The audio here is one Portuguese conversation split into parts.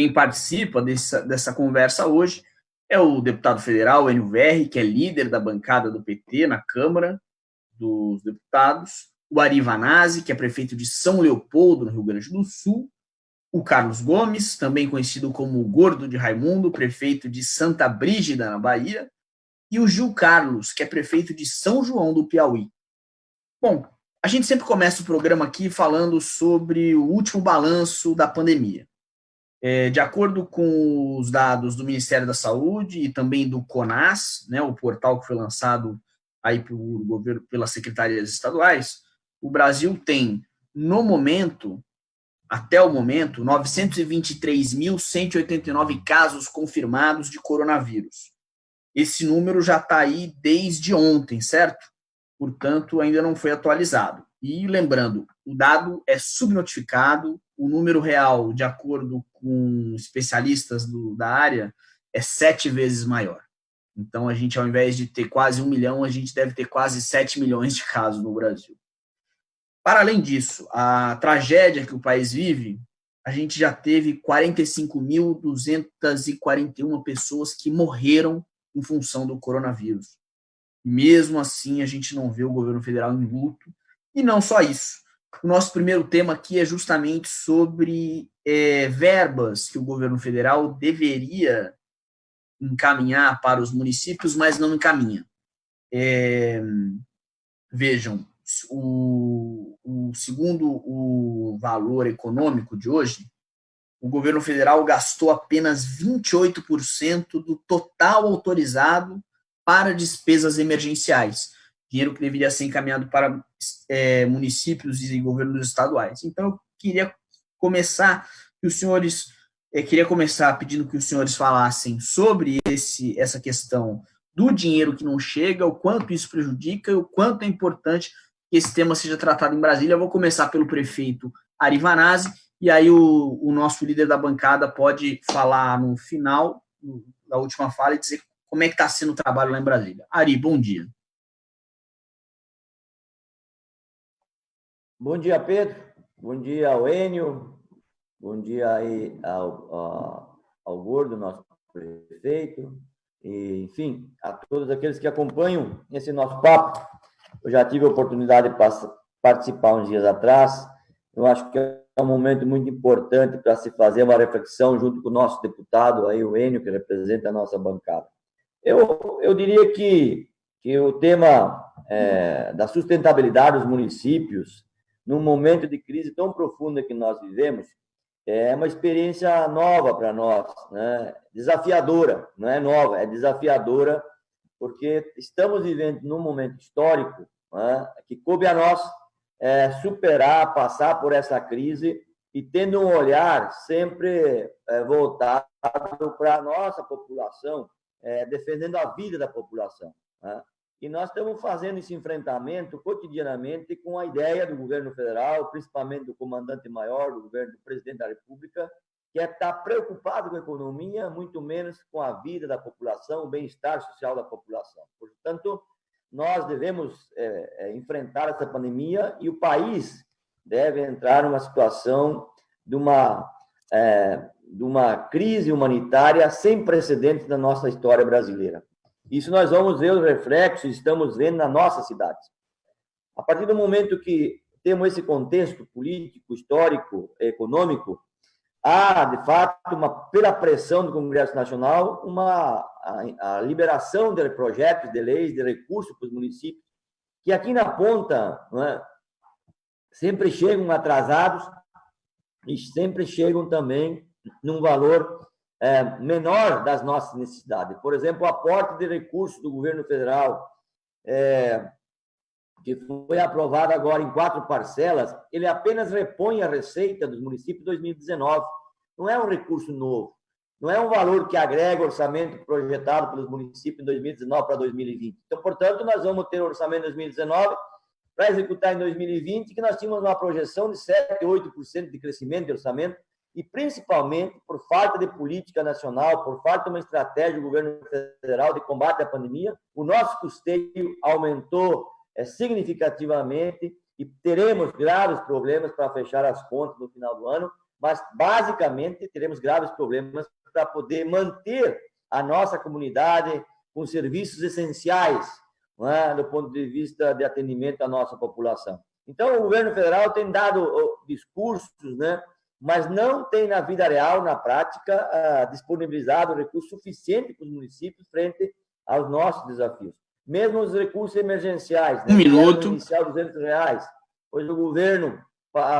Quem participa dessa conversa hoje é o deputado federal Enio Verri, que é líder da bancada do PT na Câmara dos Deputados, o Ari Vanazzi, que é prefeito de São Leopoldo, no Rio Grande do Sul, o Carlos Gomes, também conhecido como o Gordo de Raimundo, prefeito de Santa Brígida, na Bahia, e o Gil Carlos, que é prefeito de São João do Piauí. Bom, a gente sempre começa o programa aqui falando sobre o último balanço da pandemia. De acordo com os dados do Ministério da Saúde e também do CONAS, né, o portal que foi lançado aí pelo governo, pelas secretarias estaduais, o Brasil tem, no momento, até o momento, 923.189 casos confirmados de coronavírus. Esse número já está aí desde ontem, certo? Portanto, ainda não foi atualizado. E lembrando, o dado é subnotificado, o número real, de acordo com especialistas da área, é 7 vezes maior. Então, a gente, ao invés de ter quase 1 milhão, a gente deve ter quase 7 milhões de casos no Brasil. Para além disso, a tragédia que o país vive, a gente já teve 45.241 pessoas que morreram em função do coronavírus. Mesmo assim, a gente não vê o governo federal em luto. E não só isso. O nosso primeiro tema aqui é justamente sobre verbas que o governo federal deveria encaminhar para os municípios, mas não encaminha. Vejam, segundo o valor econômico de hoje, o governo federal gastou apenas 28% do total autorizado para despesas emergenciais, dinheiro que deveria ser encaminhado para municípios e governos estaduais. Então, eu queria começar pedindo que os senhores falassem sobre essa questão do dinheiro que não chega, o quanto isso prejudica e o quanto é importante que esse tema seja tratado em Brasília. Eu vou começar pelo prefeito Ari Vanazzi, e aí o nosso líder da bancada pode falar no final da última fala e dizer como é que está sendo o trabalho lá em Brasília. Ari, bom dia. Bom dia, Pedro. Bom dia ao Enio. Bom dia aí ao Gordo, nosso prefeito. E, enfim, a todos aqueles que acompanham esse nosso papo. Eu já tive a oportunidade de participar uns dias atrás. Eu acho que é um momento muito importante para se fazer uma reflexão junto com o nosso deputado, aí, o Enio, que representa a nossa bancada. Eu diria que o tema da sustentabilidade dos municípios, num momento de crise tão profunda que nós vivemos, é uma experiência nova para nós, né? Desafiadora, não é nova, é desafiadora, porque estamos vivendo num momento histórico, né, que coube a nós superar, passar por essa crise e tendo um olhar sempre voltado para a nossa população, defendendo a vida da população, né? E nós estamos fazendo esse enfrentamento cotidianamente com a ideia do governo federal, principalmente do comandante-maior do governo, do presidente da República, que é estar preocupado com a economia, muito menos com a vida da população, o bem-estar social da população. Portanto, nós devemos enfrentar essa pandemia e o país deve entrar numa situação de uma crise humanitária sem precedentes na nossa história brasileira. Isso nós vamos ver os reflexos, estamos vendo na nossa cidade. A partir do momento que temos esse contexto político, histórico, econômico, há, de fato, pela pressão do Congresso Nacional, a liberação de projetos de leis, de recursos para os municípios, que aqui na ponta, né, sempre chegam atrasados e sempre chegam também num valor menor das nossas necessidades. Por exemplo, o aporte de recursos do governo federal, que foi aprovado agora em 4 parcelas, ele apenas repõe a receita dos municípios de 2019. Não é um recurso novo, não é um valor que agrega o orçamento projetado pelos municípios em 2019 para 2020. Então, portanto, nós vamos ter o orçamento de 2019 para executar em 2020, que nós tínhamos uma projeção de 7%, 8% de crescimento de orçamento, e principalmente por falta de política nacional, por falta de uma estratégia do governo federal de combate à pandemia, o nosso custeio aumentou significativamente e teremos graves problemas para fechar as contas no final do ano, mas, basicamente, teremos graves problemas para poder manter a nossa comunidade com serviços essenciais, não é? Do ponto de vista de atendimento à nossa população. Então, o governo federal tem dado discursos, né? Mas não tem, na vida real, na prática, disponibilizado recurso suficiente para os municípios frente aos nossos desafios. Mesmo os recursos emergenciais, né? Um minuto. Inicial R$200, hoje o governo,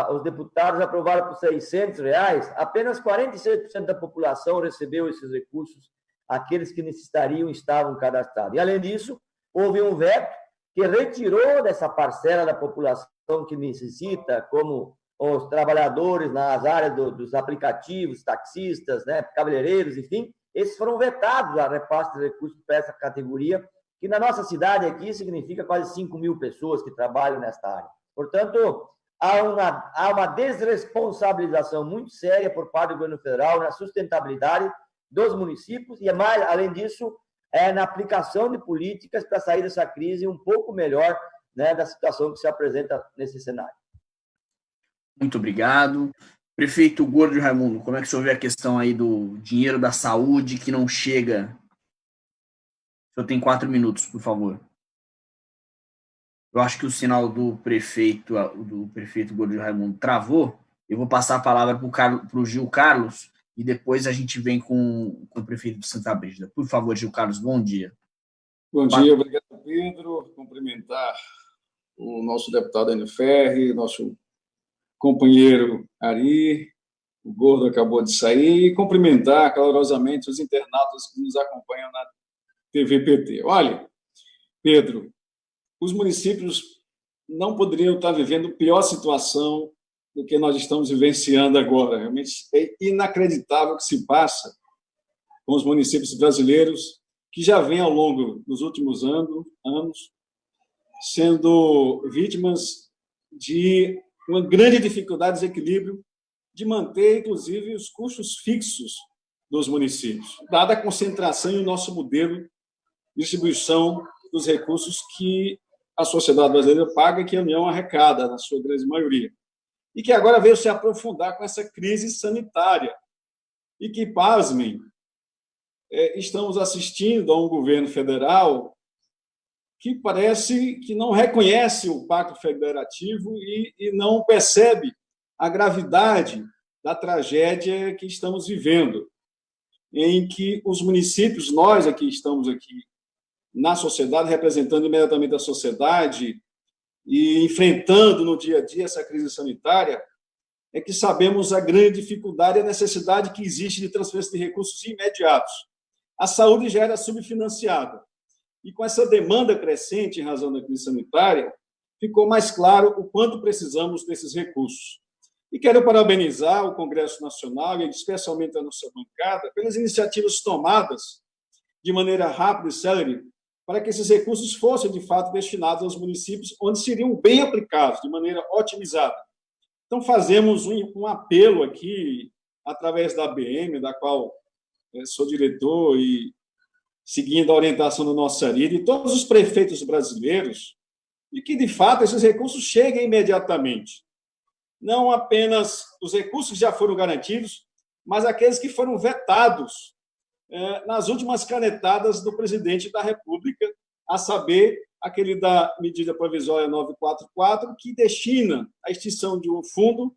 os deputados aprovaram por R$600, apenas 46% da população recebeu esses recursos, aqueles que necessitariam estavam cadastrados. E, além disso, houve um veto que retirou dessa parcela da população que necessita, como os trabalhadores nas áreas dos aplicativos, taxistas, né, cabeleireiros, enfim, esses foram vetados a repasse de recursos para essa categoria, que na nossa cidade aqui significa quase 5.000 pessoas que trabalham nesta área. Portanto, há uma desresponsabilização muito séria por parte do governo federal na sustentabilidade dos municípios e, mais, além disso, na aplicação de políticas para sair dessa crise um pouco melhor, né, da situação que se apresenta nesse cenário. Muito obrigado. Prefeito Gordo Raimundo, como é que o senhor vê a questão aí do dinheiro da saúde que não chega? O senhor tem 4 minutos, por favor. Eu acho que o sinal do prefeito Gordo Raimundo travou. Eu vou passar a palavra para o Gil Carlos e depois a gente vem com o prefeito de Santa Brígida. Por favor, Gil Carlos, bom dia. Bom dia, obrigado, Pedro. Cumprimentar o nosso deputado Enio Ferri, nosso companheiro Ari, o Gordo acabou de sair, e cumprimentar calorosamente os internautas que nos acompanham na TV PT. Olha, Pedro, os municípios não poderiam estar vivendo pior situação do que nós estamos vivenciando agora. Realmente é inacreditável o que se passa com os municípios brasileiros, que já vêm ao longo dos últimos anos sendo vítimas de uma grande dificuldade de desequilíbrio de manter, inclusive, os custos fixos dos municípios, dada a concentração em nosso modelo de distribuição dos recursos que a sociedade brasileira paga e que a União arrecada, na sua grande maioria. E que agora veio se aprofundar com essa crise sanitária. E que, pasmem, estamos assistindo a um governo federal que parece que não reconhece o Pacto Federativo e não percebe a gravidade da tragédia que estamos vivendo, em que os municípios, nós aqui estamos aqui na sociedade, representando imediatamente a sociedade e enfrentando no dia a dia essa crise sanitária, é que sabemos a grande dificuldade e a necessidade que existe de transferência de recursos imediatos. A saúde já era subfinanciada. E com essa demanda crescente em razão da crise sanitária, ficou mais claro o quanto precisamos desses recursos. E quero parabenizar o Congresso Nacional e especialmente a nossa bancada pelas iniciativas tomadas de maneira rápida e célere para que esses recursos fossem, de fato, destinados aos municípios onde seriam bem aplicados, de maneira otimizada. Então, fazemos um apelo aqui, através da ABM, da qual sou diretor e seguindo a orientação do nosso Ari, de todos os prefeitos brasileiros, de que, de fato, esses recursos cheguem imediatamente. Não apenas os recursos que já foram garantidos, mas aqueles que foram vetados nas últimas canetadas do presidente da República, a saber, aquele da medida provisória 944, que destina a extinção de um fundo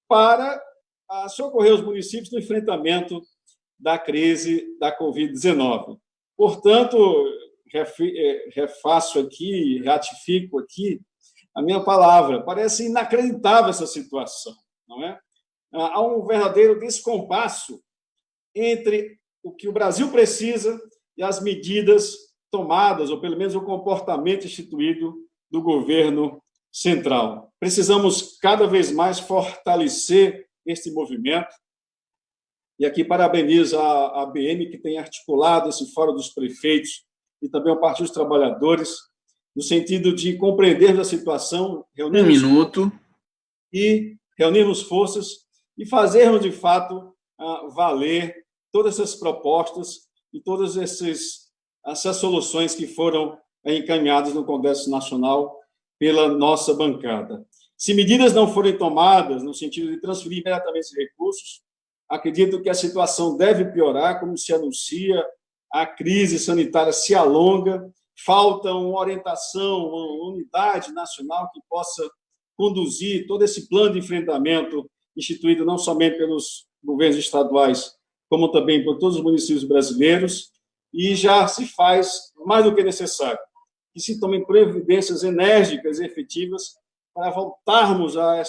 para socorrer os municípios no enfrentamento da crise da Covid-19. Portanto, refaço aqui, ratifico aqui a minha palavra. Parece inacreditável essa situação, não é? Há um verdadeiro descompasso entre o que o Brasil precisa e as medidas tomadas, ou pelo menos o comportamento instituído do governo central. Precisamos cada vez mais fortalecer este movimento. E aqui parabenizo a ABM, que tem articulado esse Fórum dos Prefeitos e também o Partido dos Trabalhadores, no sentido de compreendermos a situação, reunirmos forças e fazermos, de fato, valer todas essas propostas e todas essas soluções que foram encaminhadas no Congresso Nacional pela nossa bancada. Se medidas não forem tomadas no sentido de transferir imediatamente esses recursos, acredito que a situação deve piorar, como se anuncia, a crise sanitária se alonga, falta uma orientação, uma unidade nacional que possa conduzir todo esse plano de enfrentamento instituído não somente pelos governos estaduais, como também por todos os municípios brasileiros, e já se faz mais do que necessário que se tomem providências enérgicas e efetivas para voltarmos a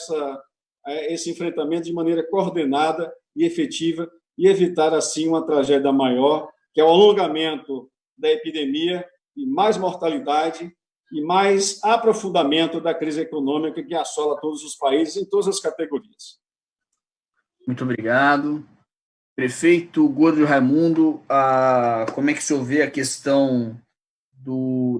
esse enfrentamento de maneira coordenada e efetiva e evitar, assim, uma tragédia maior, que é o alongamento da epidemia e mais mortalidade e mais aprofundamento da crise econômica que assola todos os países em todas as categorias. Muito obrigado. Prefeito Gordo Raimundo, como é que o senhor vê a questão do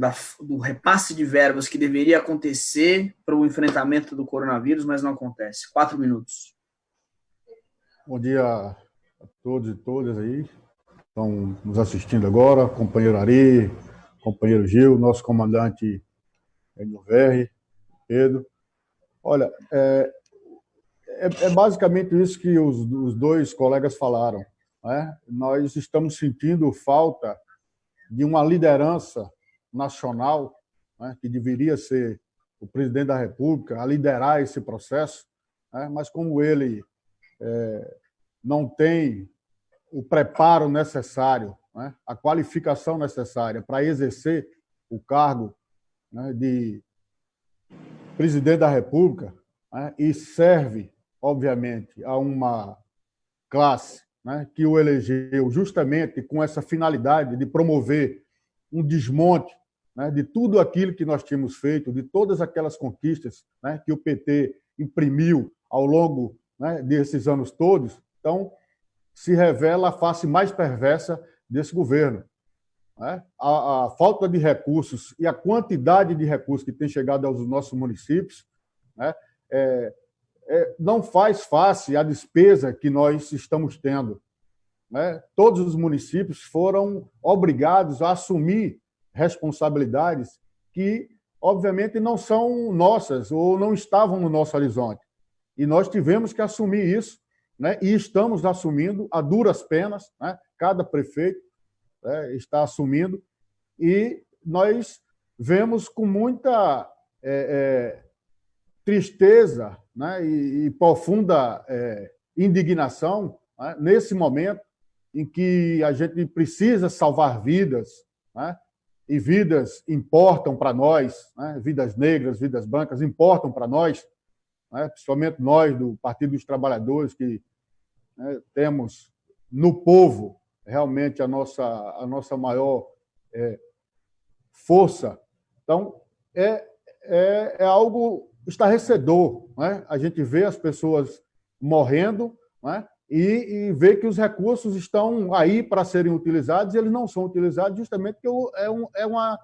repasse de verbas que deveria acontecer para o enfrentamento do coronavírus, mas não acontece? 4 minutos. Bom dia a todos e todas aí que estão nos assistindo agora, companheiro Ari, companheiro Gil, nosso comandante Enio Verri, Pedro. Olha, é basicamente isso que os dois colegas falaram, né? Nós estamos sentindo falta de uma liderança nacional, né, que deveria ser o presidente da República, a liderar esse processo, né? Mas como ele não tem o preparo necessário, né, a qualificação necessária para exercer o cargo, né, de presidente da República, né, e serve, obviamente, a uma classe, né, que o elegeu justamente com essa finalidade de promover um desmonte, né, de tudo aquilo que nós tínhamos feito, de todas aquelas conquistas, né, que o PT imprimiu ao longo, né, desses anos todos. Então, se revela a face mais perversa desse governo, né? A falta de recursos e a quantidade de recursos que tem chegado aos nossos municípios, né, não faz face à despesa que nós estamos tendo, né? Todos os municípios foram obrigados a assumir responsabilidades que, obviamente, não são nossas ou não estavam no nosso horizonte. E nós tivemos que assumir isso, né? E estamos assumindo a duras penas, né? Cada prefeito, né, está assumindo, e nós vemos com muita tristeza, né, e profunda indignação, né, nesse momento em que a gente precisa salvar vidas, né, e vidas importam para nós, né, vidas negras, vidas brancas importam para nós, né, principalmente nós do Partido dos Trabalhadores, que, né, temos no povo realmente a nossa maior força. Então, é algo estarrecedor, né? A gente vê as pessoas morrendo, né? E vê que os recursos estão aí para serem utilizados e eles não são utilizados justamente porque é uma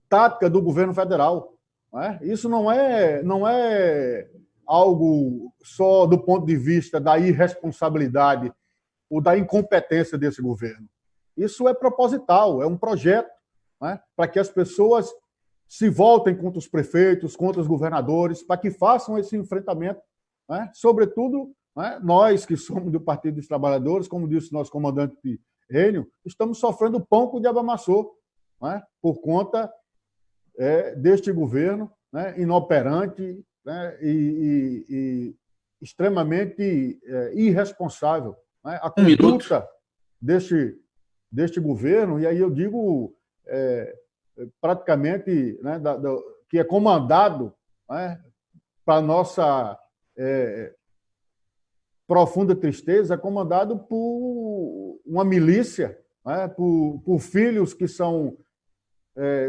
tática do governo federal, né? Isso não é algo só do ponto de vista da irresponsabilidade ou da incompetência desse governo. Isso é proposital, é um projeto, né, para que as pessoas se voltem contra os prefeitos, contra os governadores, para que façam esse enfrentamento, né? Sobretudo, né, nós que somos do Partido dos Trabalhadores, como disse o nosso comandante Enio, estamos sofrendo pão com o diabo amassou, né, por conta deste governo, né, inoperante, né, e extremamente irresponsável. A conduta deste governo, e aí eu digo praticamente, né, que é comandado, né, para nossa profunda tristeza, é comandado por uma milícia, né, por filhos que são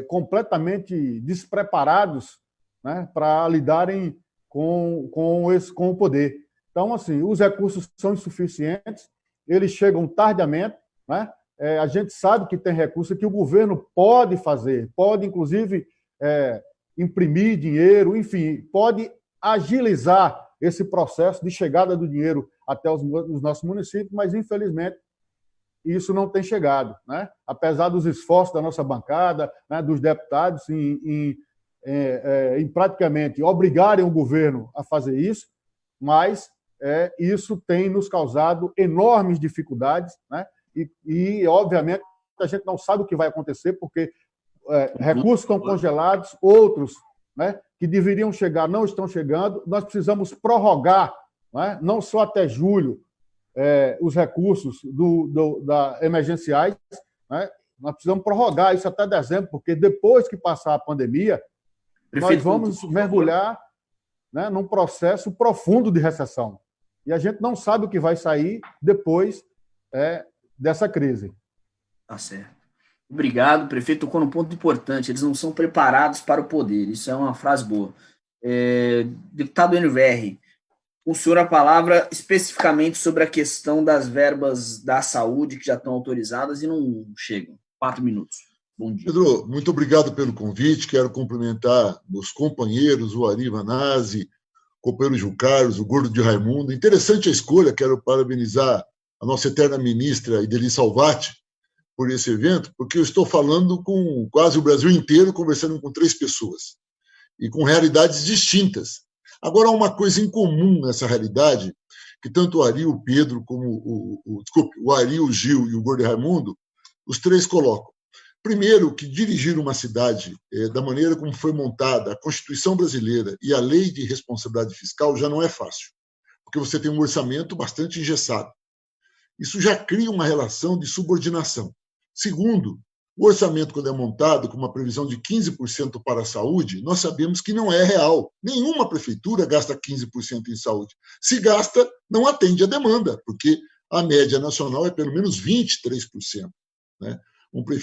completamente despreparados, né, para lidarem com o poder. Então, assim, os recursos são insuficientes, eles chegam tardiamente, né? A gente sabe que tem recurso que o governo pode fazer, pode, inclusive, imprimir dinheiro, enfim, pode agilizar esse processo de chegada do dinheiro até os nossos municípios, mas, infelizmente, isso não tem chegado, né? Apesar dos esforços da nossa bancada, né, dos deputados em em praticamente obrigarem o governo a fazer isso, mas isso tem nos causado enormes dificuldades, né? E, obviamente, a gente não sabe o que vai acontecer, porque recursos estão congelados, outros, né, que deveriam chegar não estão chegando. Nós precisamos prorrogar, né, não só até julho, os recursos da emergenciais, né? Nós precisamos prorrogar isso até dezembro, porque depois que passar a pandemia, nós vamos mergulhar, né, num processo profundo de recessão. E a gente não sabe o que vai sair depois dessa crise. Tá certo. Obrigado, prefeito. Tocou num ponto importante. Eles não são preparados para o poder. Isso é uma frase boa. Deputado NVR, o senhor a palavra especificamente sobre a questão das verbas da saúde que já estão autorizadas e não chegam. 4 minutos. Bom dia. Pedro, muito obrigado pelo convite. Quero cumprimentar meus companheiros, o Ari Vanazzi, o companheiro Gil Carlos, o Gordo de Raimundo. Interessante a escolha. Quero parabenizar a nossa eterna ministra Ideli Salvati por esse evento, porque eu estou falando com quase o Brasil inteiro, conversando com 3 pessoas, e com realidades distintas. Agora, há uma coisa em comum nessa realidade, que tanto o Ari, o Pedro, como o Ari, o Gil e o Gordo de Raimundo, os 3 colocam. Primeiro, que dirigir uma cidade da maneira como foi montada a Constituição brasileira e a Lei de Responsabilidade Fiscal já não é fácil, porque você tem um orçamento bastante engessado. Isso já cria uma relação de subordinação. Segundo, o orçamento, quando é montado com uma previsão de 15% para a saúde, nós sabemos que não é real. Nenhuma prefeitura gasta 15% em saúde. Se gasta, não atende a demanda, porque a média nacional é pelo menos 23%. Né?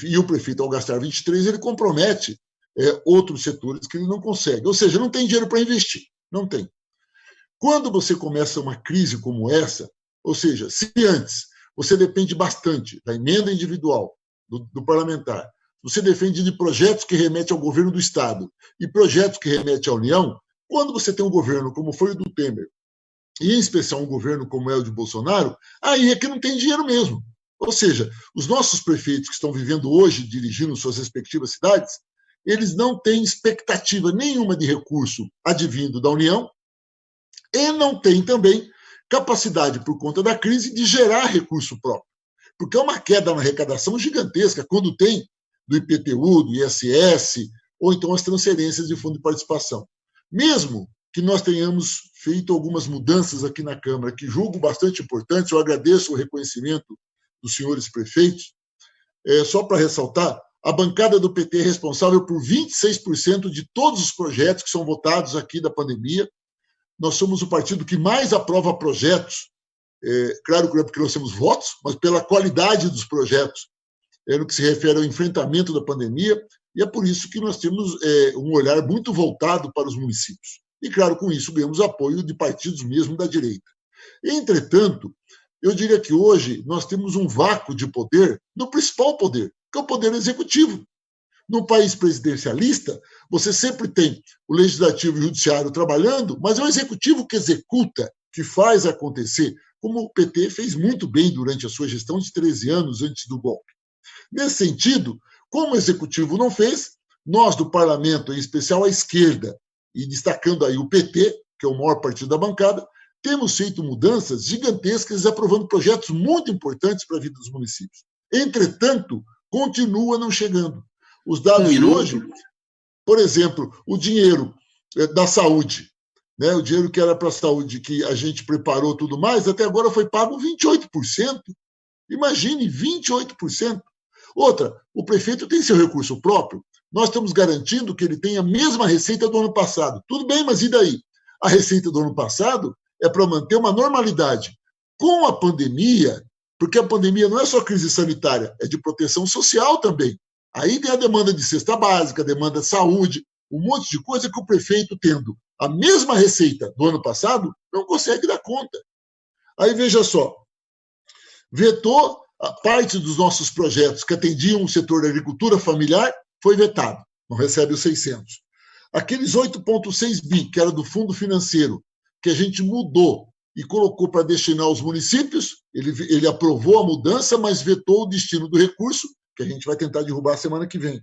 E o prefeito, ao gastar 23%, ele compromete outros setores que ele não consegue. Ou seja, não tem dinheiro para investir. Não tem. Quando você começa uma crise como essa, ou seja, se antes você depende bastante da emenda individual do parlamentar, você depende de projetos que remetem ao governo do Estado e projetos que remetem à União, quando você tem um governo como foi o do Temer, e em especial um governo como é o de Bolsonaro, aí é que não tem dinheiro mesmo. Ou seja, os nossos prefeitos que estão vivendo hoje, dirigindo suas respectivas cidades, eles não têm expectativa nenhuma de recurso advindo da União e não têm também capacidade, por conta da crise, de gerar recurso próprio. Porque é uma queda na arrecadação gigantesca quando tem do IPTU, do ISS, ou então as transferências de fundo de participação. Mesmo que nós tenhamos feito algumas mudanças aqui na Câmara, que julgo bastante importantes, eu agradeço o reconhecimento dos senhores prefeitos, só para ressaltar, a bancada do PT é responsável por 26% de todos os projetos que são votados aqui da pandemia. Nós somos o partido que mais aprova projetos, claro que não é porque nós temos votos, mas pela qualidade dos projetos, no que se refere ao enfrentamento da pandemia, e é por isso que nós temos um olhar muito voltado para os municípios. E, claro, com isso ganhamos apoio de partidos mesmo da direita. Entretanto, eu diria que hoje nós temos um vácuo de poder no principal poder, que é o poder executivo. Num país presidencialista, você sempre tem o legislativo e o judiciário trabalhando, mas é o executivo que executa, que faz acontecer, como o PT fez muito bem durante a sua gestão de 13 anos antes do golpe. Nesse sentido, como o executivo não fez, nós do parlamento, em especial a esquerda, e destacando aí o PT, que é o maior partido da bancada, temos feito mudanças gigantescas, aprovando projetos muito importantes para a vida dos municípios. Entretanto, continua não chegando. Os dados de hoje, por exemplo, o dinheiro da saúde, né, o dinheiro que era para a saúde, que a gente preparou tudo mais, até agora foi pago 28%. Imagine, 28%. Outra, o prefeito tem seu recurso próprio, nós estamos garantindo que ele tenha a mesma receita do ano passado. Tudo bem, mas e daí? A receita do ano passado é para manter uma normalidade. Com a pandemia, porque a pandemia não é só crise sanitária, é de proteção social também. Aí tem a demanda de cesta básica, a demanda de saúde, um monte de coisa que o prefeito, tendo a mesma receita do ano passado, não consegue dar conta. Aí veja só, vetou a parte dos nossos projetos que atendiam o setor da agricultura familiar, foi vetado, não recebe os 600. Aqueles 8,6 bi, que era do fundo financeiro, que a gente mudou e colocou para destinar aos municípios, ele aprovou a mudança, mas vetou o destino do recurso, que a gente vai tentar derrubar a semana que vem.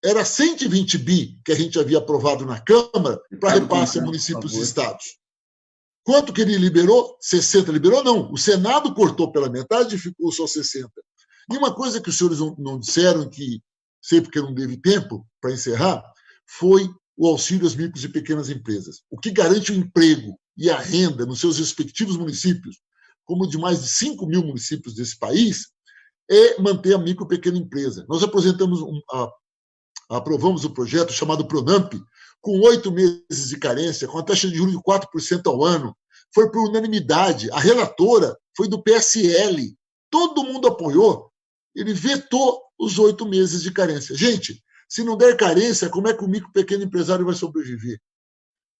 era 120 bi que a gente havia aprovado na Câmara para repasse a municípios e estados. Quanto que ele liberou? 60. Liberou não. O Senado cortou pela metade e ficou só 60. E uma coisa que os senhores não disseram, que sei porque não teve tempo para encerrar, foi o auxílio às micros e pequenas empresas. O que garante o emprego e a renda nos seus respectivos municípios, como de mais de 5 mil municípios desse país, é manter a micro e pequena empresa. Nós aprovamos o projeto chamado Pronamp, com 8 meses de carência, com a taxa de juros de 4% ao ano. Foi por unanimidade. A relatora foi do PSL. Todo mundo apoiou. Ele vetou os 8 meses de carência. Gente, se não der carência, como é que o micro e pequeno empresário vai sobreviver?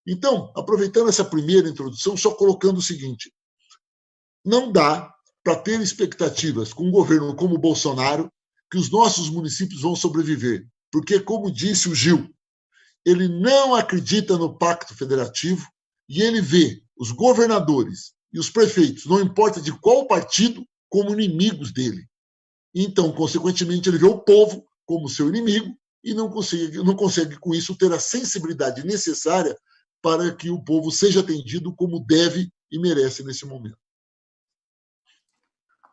Então, aproveitando essa primeira introdução, só colocando o seguinte: não dá para ter expectativas com um governo como o Bolsonaro que os nossos municípios vão sobreviver. Porque, como disse o Gil, ele não acredita no pacto federativo e ele vê os governadores e os prefeitos, não importa de qual partido, como inimigos dele. Então, consequentemente, ele vê o povo como seu inimigo e não consegue com isso ter a sensibilidade necessária para que o povo seja atendido como deve e merece nesse momento.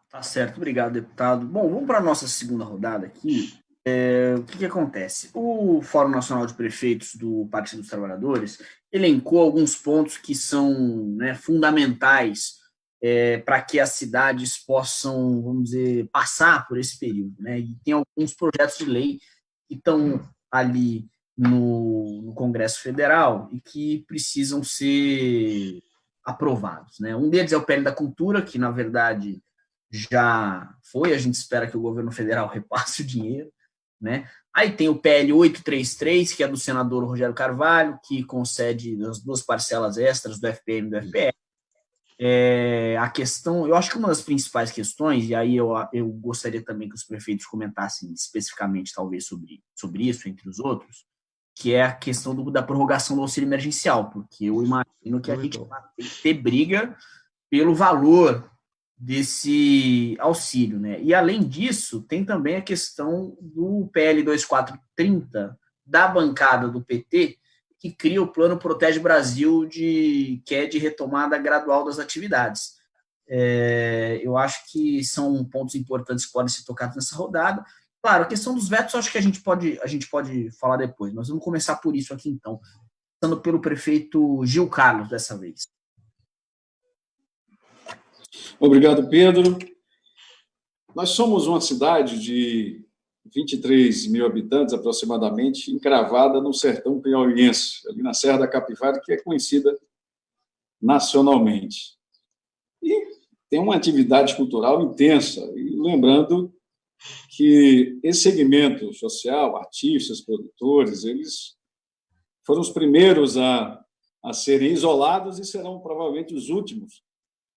Tá certo, obrigado, deputado. Bom, vamos para a nossa segunda rodada aqui. O que acontece? O Fórum Nacional de Prefeitos do Partido dos Trabalhadores elencou alguns pontos que são, né, fundamentais para que as cidades possam, vamos dizer, passar por esse período, né? E tem alguns projetos de lei que estão ali no Congresso Federal e que precisam ser aprovados, né? Um deles é o PL da Cultura, que, na verdade, já foi, a gente espera que o governo federal repasse o dinheiro, né? Aí tem o PL 833, que é do senador Rogério Carvalho, que concede as 2 parcelas extras do FPM e do FPE. A questão, eu acho que uma das principais questões, e aí eu gostaria também que os prefeitos comentassem especificamente, talvez, sobre isso, entre os outros, que é a questão da prorrogação do auxílio emergencial, porque eu imagino que a gente vai ter briga pelo valor desse auxílio, né? E, além disso, tem também a questão do PL 2430, da bancada do PT, que cria o Plano Protege Brasil, que é de retomada gradual das atividades. Eu acho que são pontos importantes que podem ser tocados nessa rodada. Claro, a questão dos vetos, acho que a gente pode falar depois, mas vamos começar por isso aqui, então, começando pelo prefeito Gil Carlos, dessa vez. Obrigado, Pedro. Nós somos uma cidade de 23 mil habitantes, aproximadamente, encravada no sertão piauiense, ali na Serra da Capivara, que é conhecida nacionalmente. E tem uma atividade cultural intensa. E lembrando que esse segmento social, artistas, produtores, eles foram os primeiros a serem isolados e serão provavelmente os últimos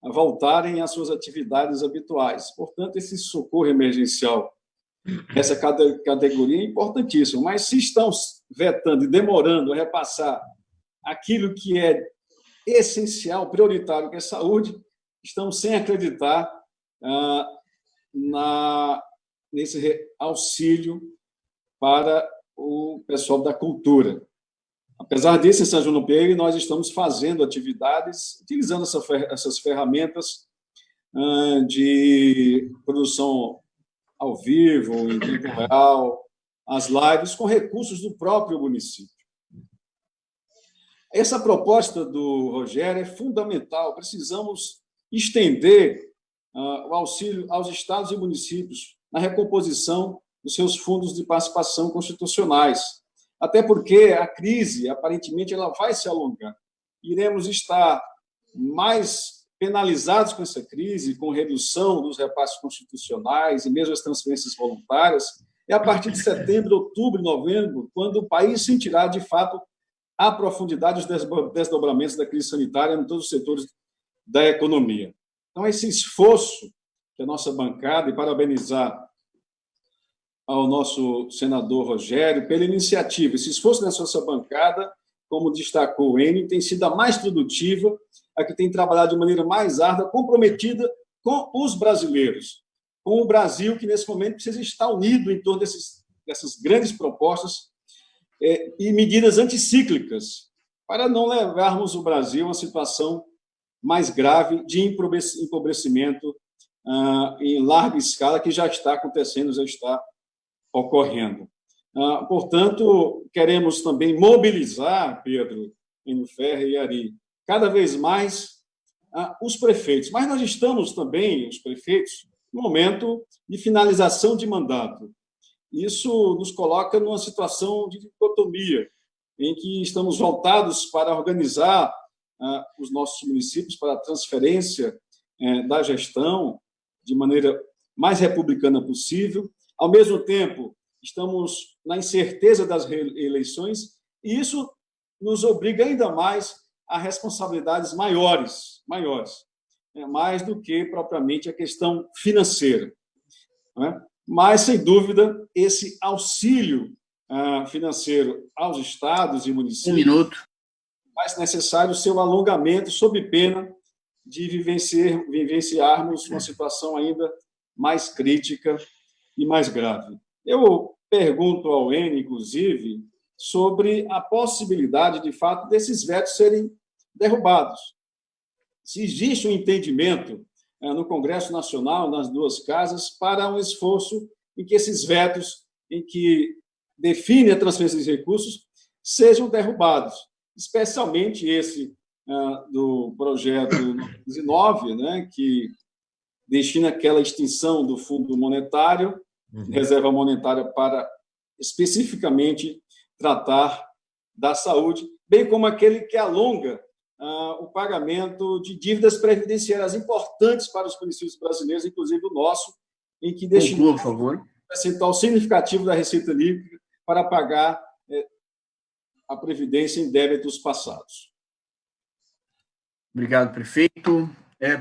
a voltarem às suas atividades habituais. Portanto, esse socorro emergencial, essa categoria é importantíssima, mas se estão vetando e demorando a repassar aquilo que é essencial, prioritário, que é saúde, estão sem acreditar nesse auxílio para o pessoal da cultura. Apesar disso, em São João do Pereira, nós estamos fazendo atividades, utilizando essas ferramentas de produção ao vivo, em tempo real, as lives, com recursos do próprio município. Essa proposta do Rogério é fundamental. Precisamos estender o auxílio aos estados e municípios na recomposição dos seus fundos de participação constitucionais. Até porque a crise, aparentemente, ela vai se alongar. Iremos estar mais penalizados com essa crise, com redução dos repasses constitucionais e mesmo as transferências voluntárias, é a partir de setembro, outubro, novembro, quando o país sentirá, de fato, a profundidade dos desdobramentos da crise sanitária em todos os setores da economia. Então, esse esforço que a nossa bancada, e parabenizar ao nosso senador Rogério pela iniciativa. Esse esforço da nossa bancada, como destacou o Enio, tem sido a mais produtiva, a que tem trabalhado de maneira mais árdua, comprometida com os brasileiros, com o Brasil, que nesse momento precisa estar unido em torno dessas grandes propostas e medidas anticíclicas, para não levarmos o Brasil a uma situação mais grave de empobrecimento em larga escala, que já está acontecendo, já está ocorrendo. Portanto, queremos também mobilizar, Pedro, Ferri e Ari, cada vez mais os prefeitos. Mas nós estamos também, os prefeitos, no momento de finalização de mandato. Isso nos coloca numa situação de dicotomia, em que estamos voltados para organizar os nossos municípios para a transferência da gestão de maneira mais republicana possível. Ao mesmo tempo, estamos na incerteza das reeleições, e isso nos obriga ainda mais a responsabilidades maiores, mais do que propriamente a questão financeira. Mas, sem dúvida, esse auxílio financeiro aos estados e municípios faz necessário o seu alongamento, sob pena de vivenciarmos uma situação ainda mais crítica e mais grave. Eu pergunto ao Enio, inclusive, sobre a possibilidade, de fato, desses vetos serem derrubados. Se existe um entendimento no Congresso Nacional, nas duas casas, para um esforço em que esses vetos, em que define a transferência de recursos, sejam derrubados, especialmente esse do projeto 9, né, que destina aquela extinção do Fundo Monetário, reserva monetária, para especificamente tratar da saúde, bem como aquele que alonga o pagamento de dívidas previdenciárias importantes para os municípios brasileiros, inclusive o nosso, em que destina um percentual significativo da receita líquida para pagar a previdência em débitos passados. Obrigado, prefeito.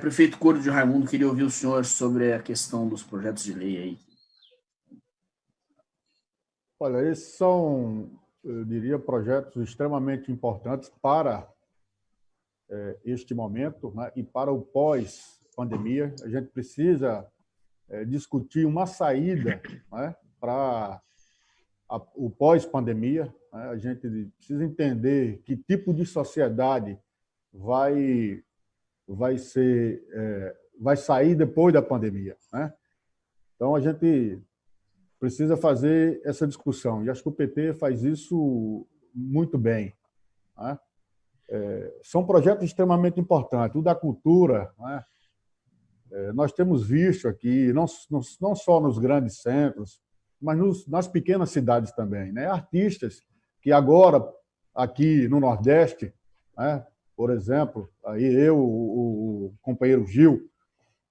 Prefeito Gordo de Raimundo, queria ouvir o senhor sobre a questão dos projetos de lei aí. Olha, esses são, eu diria, projetos extremamente importantes para este momento, né, e para o pós-pandemia. A gente precisa discutir uma saída, né, para o pós-pandemia. Né? A gente precisa entender que tipo de sociedade vai sair depois da pandemia, né? Então, a gente precisa fazer essa discussão, e acho que o PT faz isso muito bem, né? São projetos extremamente importantes. O da cultura, né? Nós temos visto aqui, não só nos grandes centros, mas nas pequenas cidades também, né? Artistas que agora, aqui no Nordeste, né? Por exemplo, aí eu, o companheiro Gil,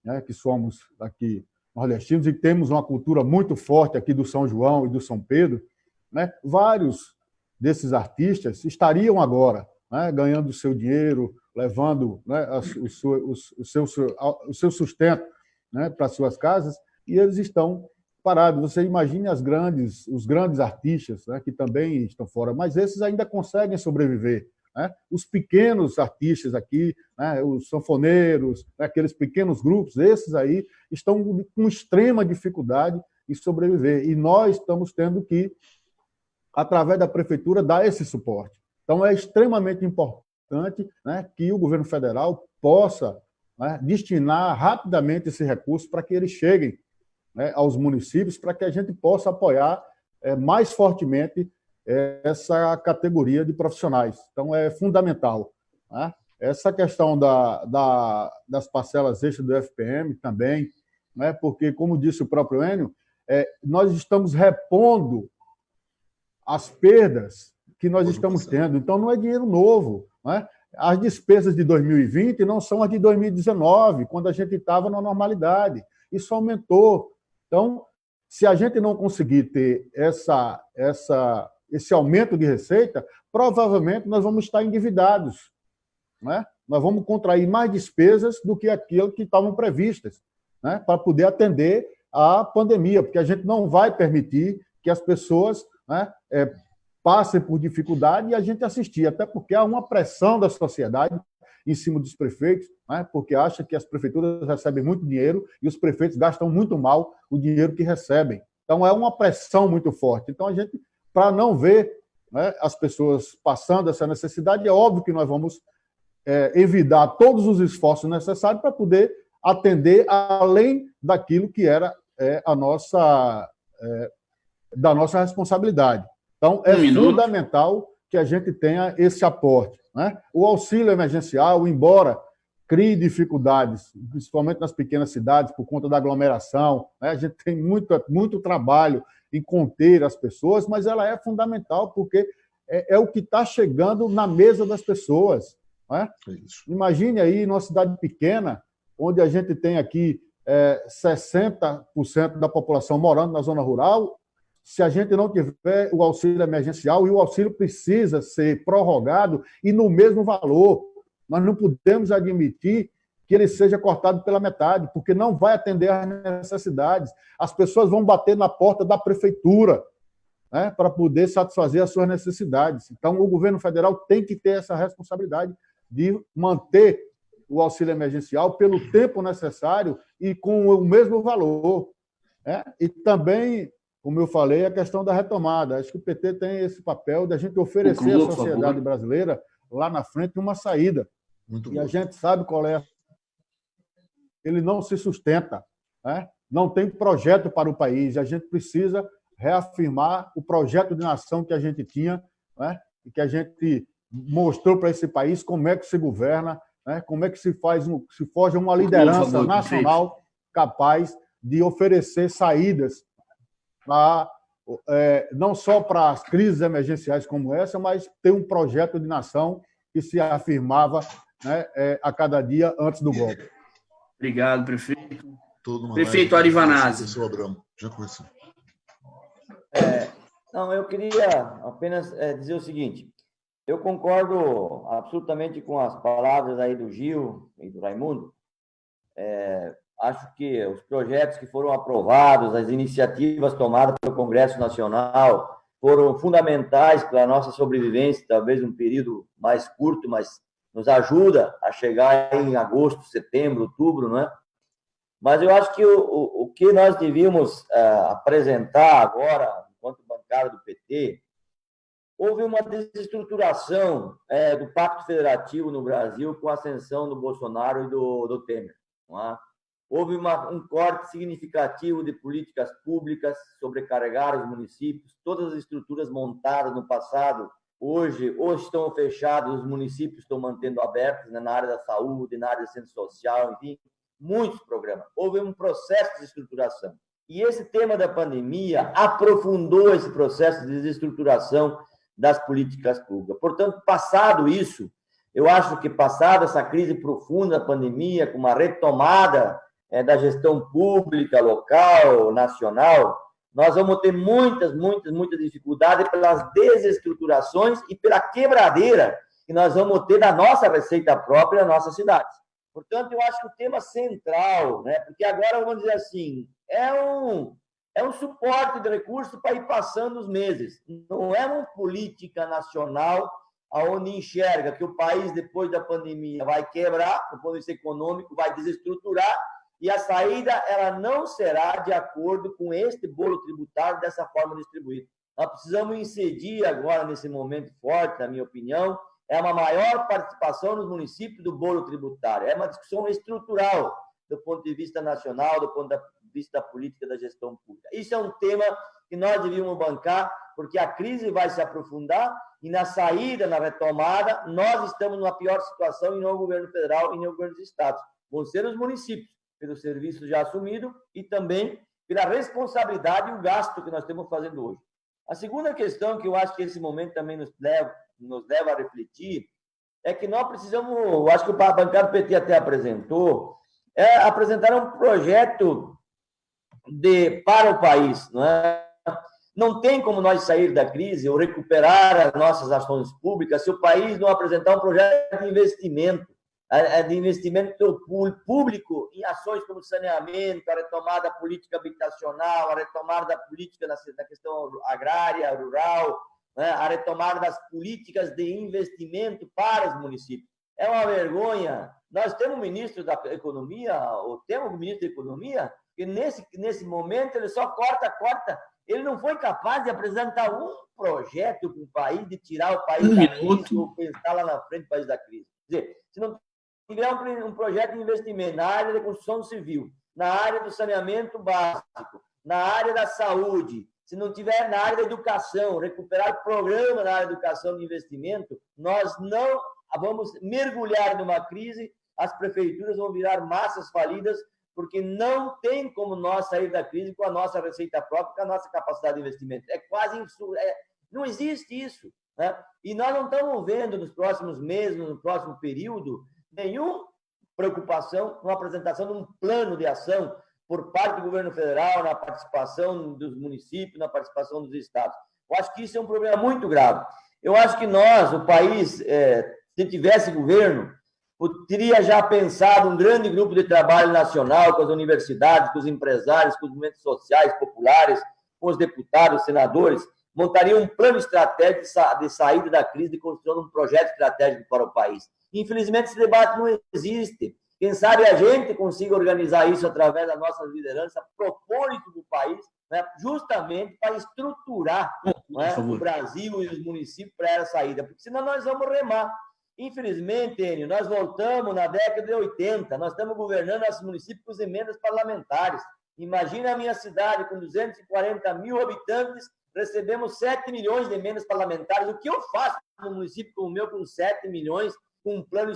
né? Que somos aqui nordestinos e temos uma cultura muito forte aqui do São João e do São Pedro, né? Vários desses artistas estariam agora, né, ganhando o seu dinheiro, levando, né, o seu sustento, né, para suas casas, e eles estão parados. Você imagine os grandes artistas, né, que também estão fora, mas esses ainda conseguem sobreviver, né? Os pequenos artistas aqui, né, os sanfoneiros, né, aqueles pequenos grupos, esses aí estão com extrema dificuldade em sobreviver. E nós estamos tendo que, através da prefeitura, dar esse suporte. Então, é extremamente importante, né, que o governo federal possa, né, destinar rapidamente esse recurso para que eles cheguem, né, aos municípios, para que a gente possa apoiar mais fortemente essa categoria de profissionais. Então, é fundamental, né? Essa questão das parcelas extras do FPM também, né, porque, como disse o próprio Enio, nós estamos repondo as perdas que nós estamos tendo. Então, não é dinheiro novo, né? As despesas de 2020 não são as de 2019, quando a gente estava na normalidade. Isso aumentou. Então, se a gente não conseguir ter esse aumento de receita, provavelmente nós vamos estar endividados, né? Nós vamos contrair mais despesas do que aquilo que estavam previstas, né, para poder atender à pandemia, porque a gente não vai permitir que as pessoas, né, passem por dificuldade e a gente assistir, até porque há uma pressão da sociedade em cima dos prefeitos, né, porque acha que as prefeituras recebem muito dinheiro e os prefeitos gastam muito mal o dinheiro que recebem, Então, é uma pressão muito forte. Então, a gente, para não ver, né, as pessoas passando essa necessidade, é óbvio que nós vamos evitar todos os esforços necessários para poder atender além daquilo que era da nossa responsabilidade. Então, é fundamental que a gente tenha esse aporte, né? O auxílio emergencial, embora crie dificuldades, principalmente nas pequenas cidades, por conta da aglomeração, né? A gente tem muito trabalho em conter as pessoas, mas ela é fundamental porque é o que está chegando na mesa das pessoas, né? Imagine aí, numa cidade pequena, onde a gente tem aqui 60% da população morando na zona rural, se a gente não tiver o auxílio emergencial, e o auxílio precisa ser prorrogado e no mesmo valor, nós não podemos admitir que ele seja cortado pela metade, porque não vai atender às necessidades. As pessoas vão bater na porta da prefeitura, né, para poder satisfazer as suas necessidades. Então, o governo federal tem que ter essa responsabilidade de manter o auxílio emergencial pelo tempo necessário e com o mesmo valor, né? E também, como eu falei, a questão da retomada. Acho que o PT tem esse papel de a gente oferecer à sociedade brasileira, lá na frente, uma saída. E a gente sabe qual é. Ele não se sustenta, né? Não tem projeto para o país. A gente precisa reafirmar o projeto de nação que a gente tinha, né? E que a gente mostrou para esse país como é que se governa, né? Como é que se forja uma liderança nacional capaz de oferecer saídas não só para as crises emergenciais como essa, mas ter um projeto de nação que se afirmava, né, a cada dia antes do golpe. Obrigado, prefeito. Prefeito Ari Vanazzi. Já conheci. Não, eu queria apenas dizer o seguinte: eu concordo absolutamente com as palavras aí do Gil e do Raimundo. Acho que os projetos que foram aprovados, as iniciativas tomadas pelo Congresso Nacional foram fundamentais para a nossa sobrevivência, talvez um período mais curto, mas nos ajuda a chegar em agosto, setembro, outubro, não é? Mas eu acho que o que nós devíamos apresentar agora, enquanto bancada do PT, houve uma desestruturação do Pacto Federativo no Brasil com a ascensão do Bolsonaro e do Temer, não é? Houve um corte significativo de políticas públicas, sobrecarregaram os municípios, todas as estruturas montadas no passado, hoje ou estão fechadas, os municípios estão mantendo abertos, né, na área da saúde, na área da assistência social, enfim, muitos programas. Houve um processo de estruturação. E esse tema da pandemia aprofundou esse processo de desestruturação das políticas públicas. Portanto, passado isso, eu acho que passada essa crise profunda da pandemia, com uma retomada da gestão pública, local, nacional, nós vamos ter muitas dificuldades pelas desestruturações e pela quebradeira que nós vamos ter da nossa receita própria nas nossas cidades. Portanto, eu acho que o tema central, né, porque agora, vamos dizer assim, é um suporte de recursos para ir passando os meses. Não é uma política nacional onde enxerga que o país, depois da pandemia, vai quebrar, do ponto de vista econômico, vai desestruturar, e a saída ela não será de acordo com este bolo tributário dessa forma distribuída. Nós precisamos incidir agora, nesse momento forte, na minha opinião, é uma maior participação nos municípios do bolo tributário. É uma discussão estrutural do ponto de vista nacional, do ponto de vista da política da gestão pública. Isso é um tema que nós devíamos bancar, porque a crise vai se aprofundar e na saída, na retomada, nós estamos numa pior situação e não o governo federal e nem o governo dos estados. Vão ser os municípios, pelo serviço já assumido e também pela responsabilidade e o gasto que nós estamos fazendo hoje. A segunda questão que eu acho que esse momento também nos leva a refletir é que nós precisamos, eu acho que o bancada do PT até apresentou, apresentar um projeto para o país, não é? Não tem como nós sair da crise ou recuperar as nossas ações públicas se o país não apresentar um projeto de investimento público em ações como saneamento, a retomada da política habitacional, a retomada da política na questão agrária, rural, né? A retomada das políticas de investimento para os municípios. É uma vergonha Nós temos um ministro da Economia, ou temos um ministro da Economia, que nesse momento ele só corta. Ele não foi capaz de apresentar um projeto para o país, de tirar o país da crise ou pensar lá na frente do país da crise. Quer dizer, se não tiver um projeto de investimento na área da construção civil, na área do saneamento básico, na área da saúde, se não tiver na área da educação, recuperar o programa na área da educação de investimento, nós não vamos mergulhar numa crise, as prefeituras vão virar massas falidas, porque não tem como nós sair da crise com a nossa receita própria, com a nossa capacidade de investimento. É quase não existe isso, né? E nós não estamos vendo nos próximos meses, no próximo período, nenhuma preocupação com a apresentação de um plano de ação por parte do governo federal, na participação dos municípios, na participação dos estados. Eu acho que isso é um problema muito grave. Eu acho que nós, o país, se tivesse governo, teria já pensado um grande grupo de trabalho nacional com as universidades, com os empresários, com os movimentos sociais, populares, com os deputados, senadores, montaria um plano estratégico de saída da crise, de construção de um projeto estratégico para o país. Infelizmente, esse debate não existe. Quem sabe a gente consiga organizar isso através da nossa liderança, propor isso para o país, né, justamente para estruturar, né, o Brasil e os municípios para essa saída, porque senão nós vamos remar. Infelizmente, Enio, nós voltamos na década de 80, nós estamos governando esses municípios com emendas parlamentares. Imagina a minha cidade, com 240 mil habitantes, recebemos 7 milhões de emendas parlamentares. O que eu faço no município como o meu, com 7 milhões, com um plano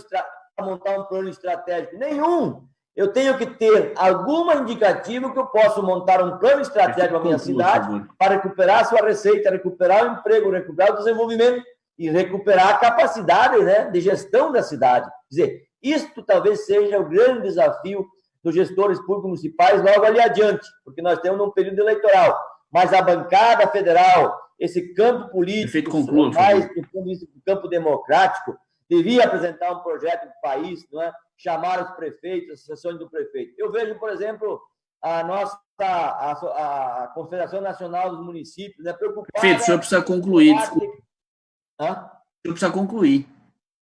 para montar um plano estratégico? Nenhum! Eu tenho que ter alguma indicativa que eu possa montar um plano estratégico na minha cidade para recuperar a sua receita, recuperar o emprego, recuperar o desenvolvimento e recuperar a capacidade, né, de gestão da cidade. Quer dizer, isto talvez seja o grande desafio dos gestores públicos municipais logo ali adiante, porque nós temos um período eleitoral, mas a bancada federal, esse campo político, mais do ponto de vista do campo democrático, devia apresentar um projeto do país, não é? Chamar os prefeitos, as assessões do prefeito. Eu vejo, por exemplo, a Confederação Nacional dos Municípios, né, preocupada... Prefeito, o senhor precisa concluir, desculpa. O senhor precisa concluir.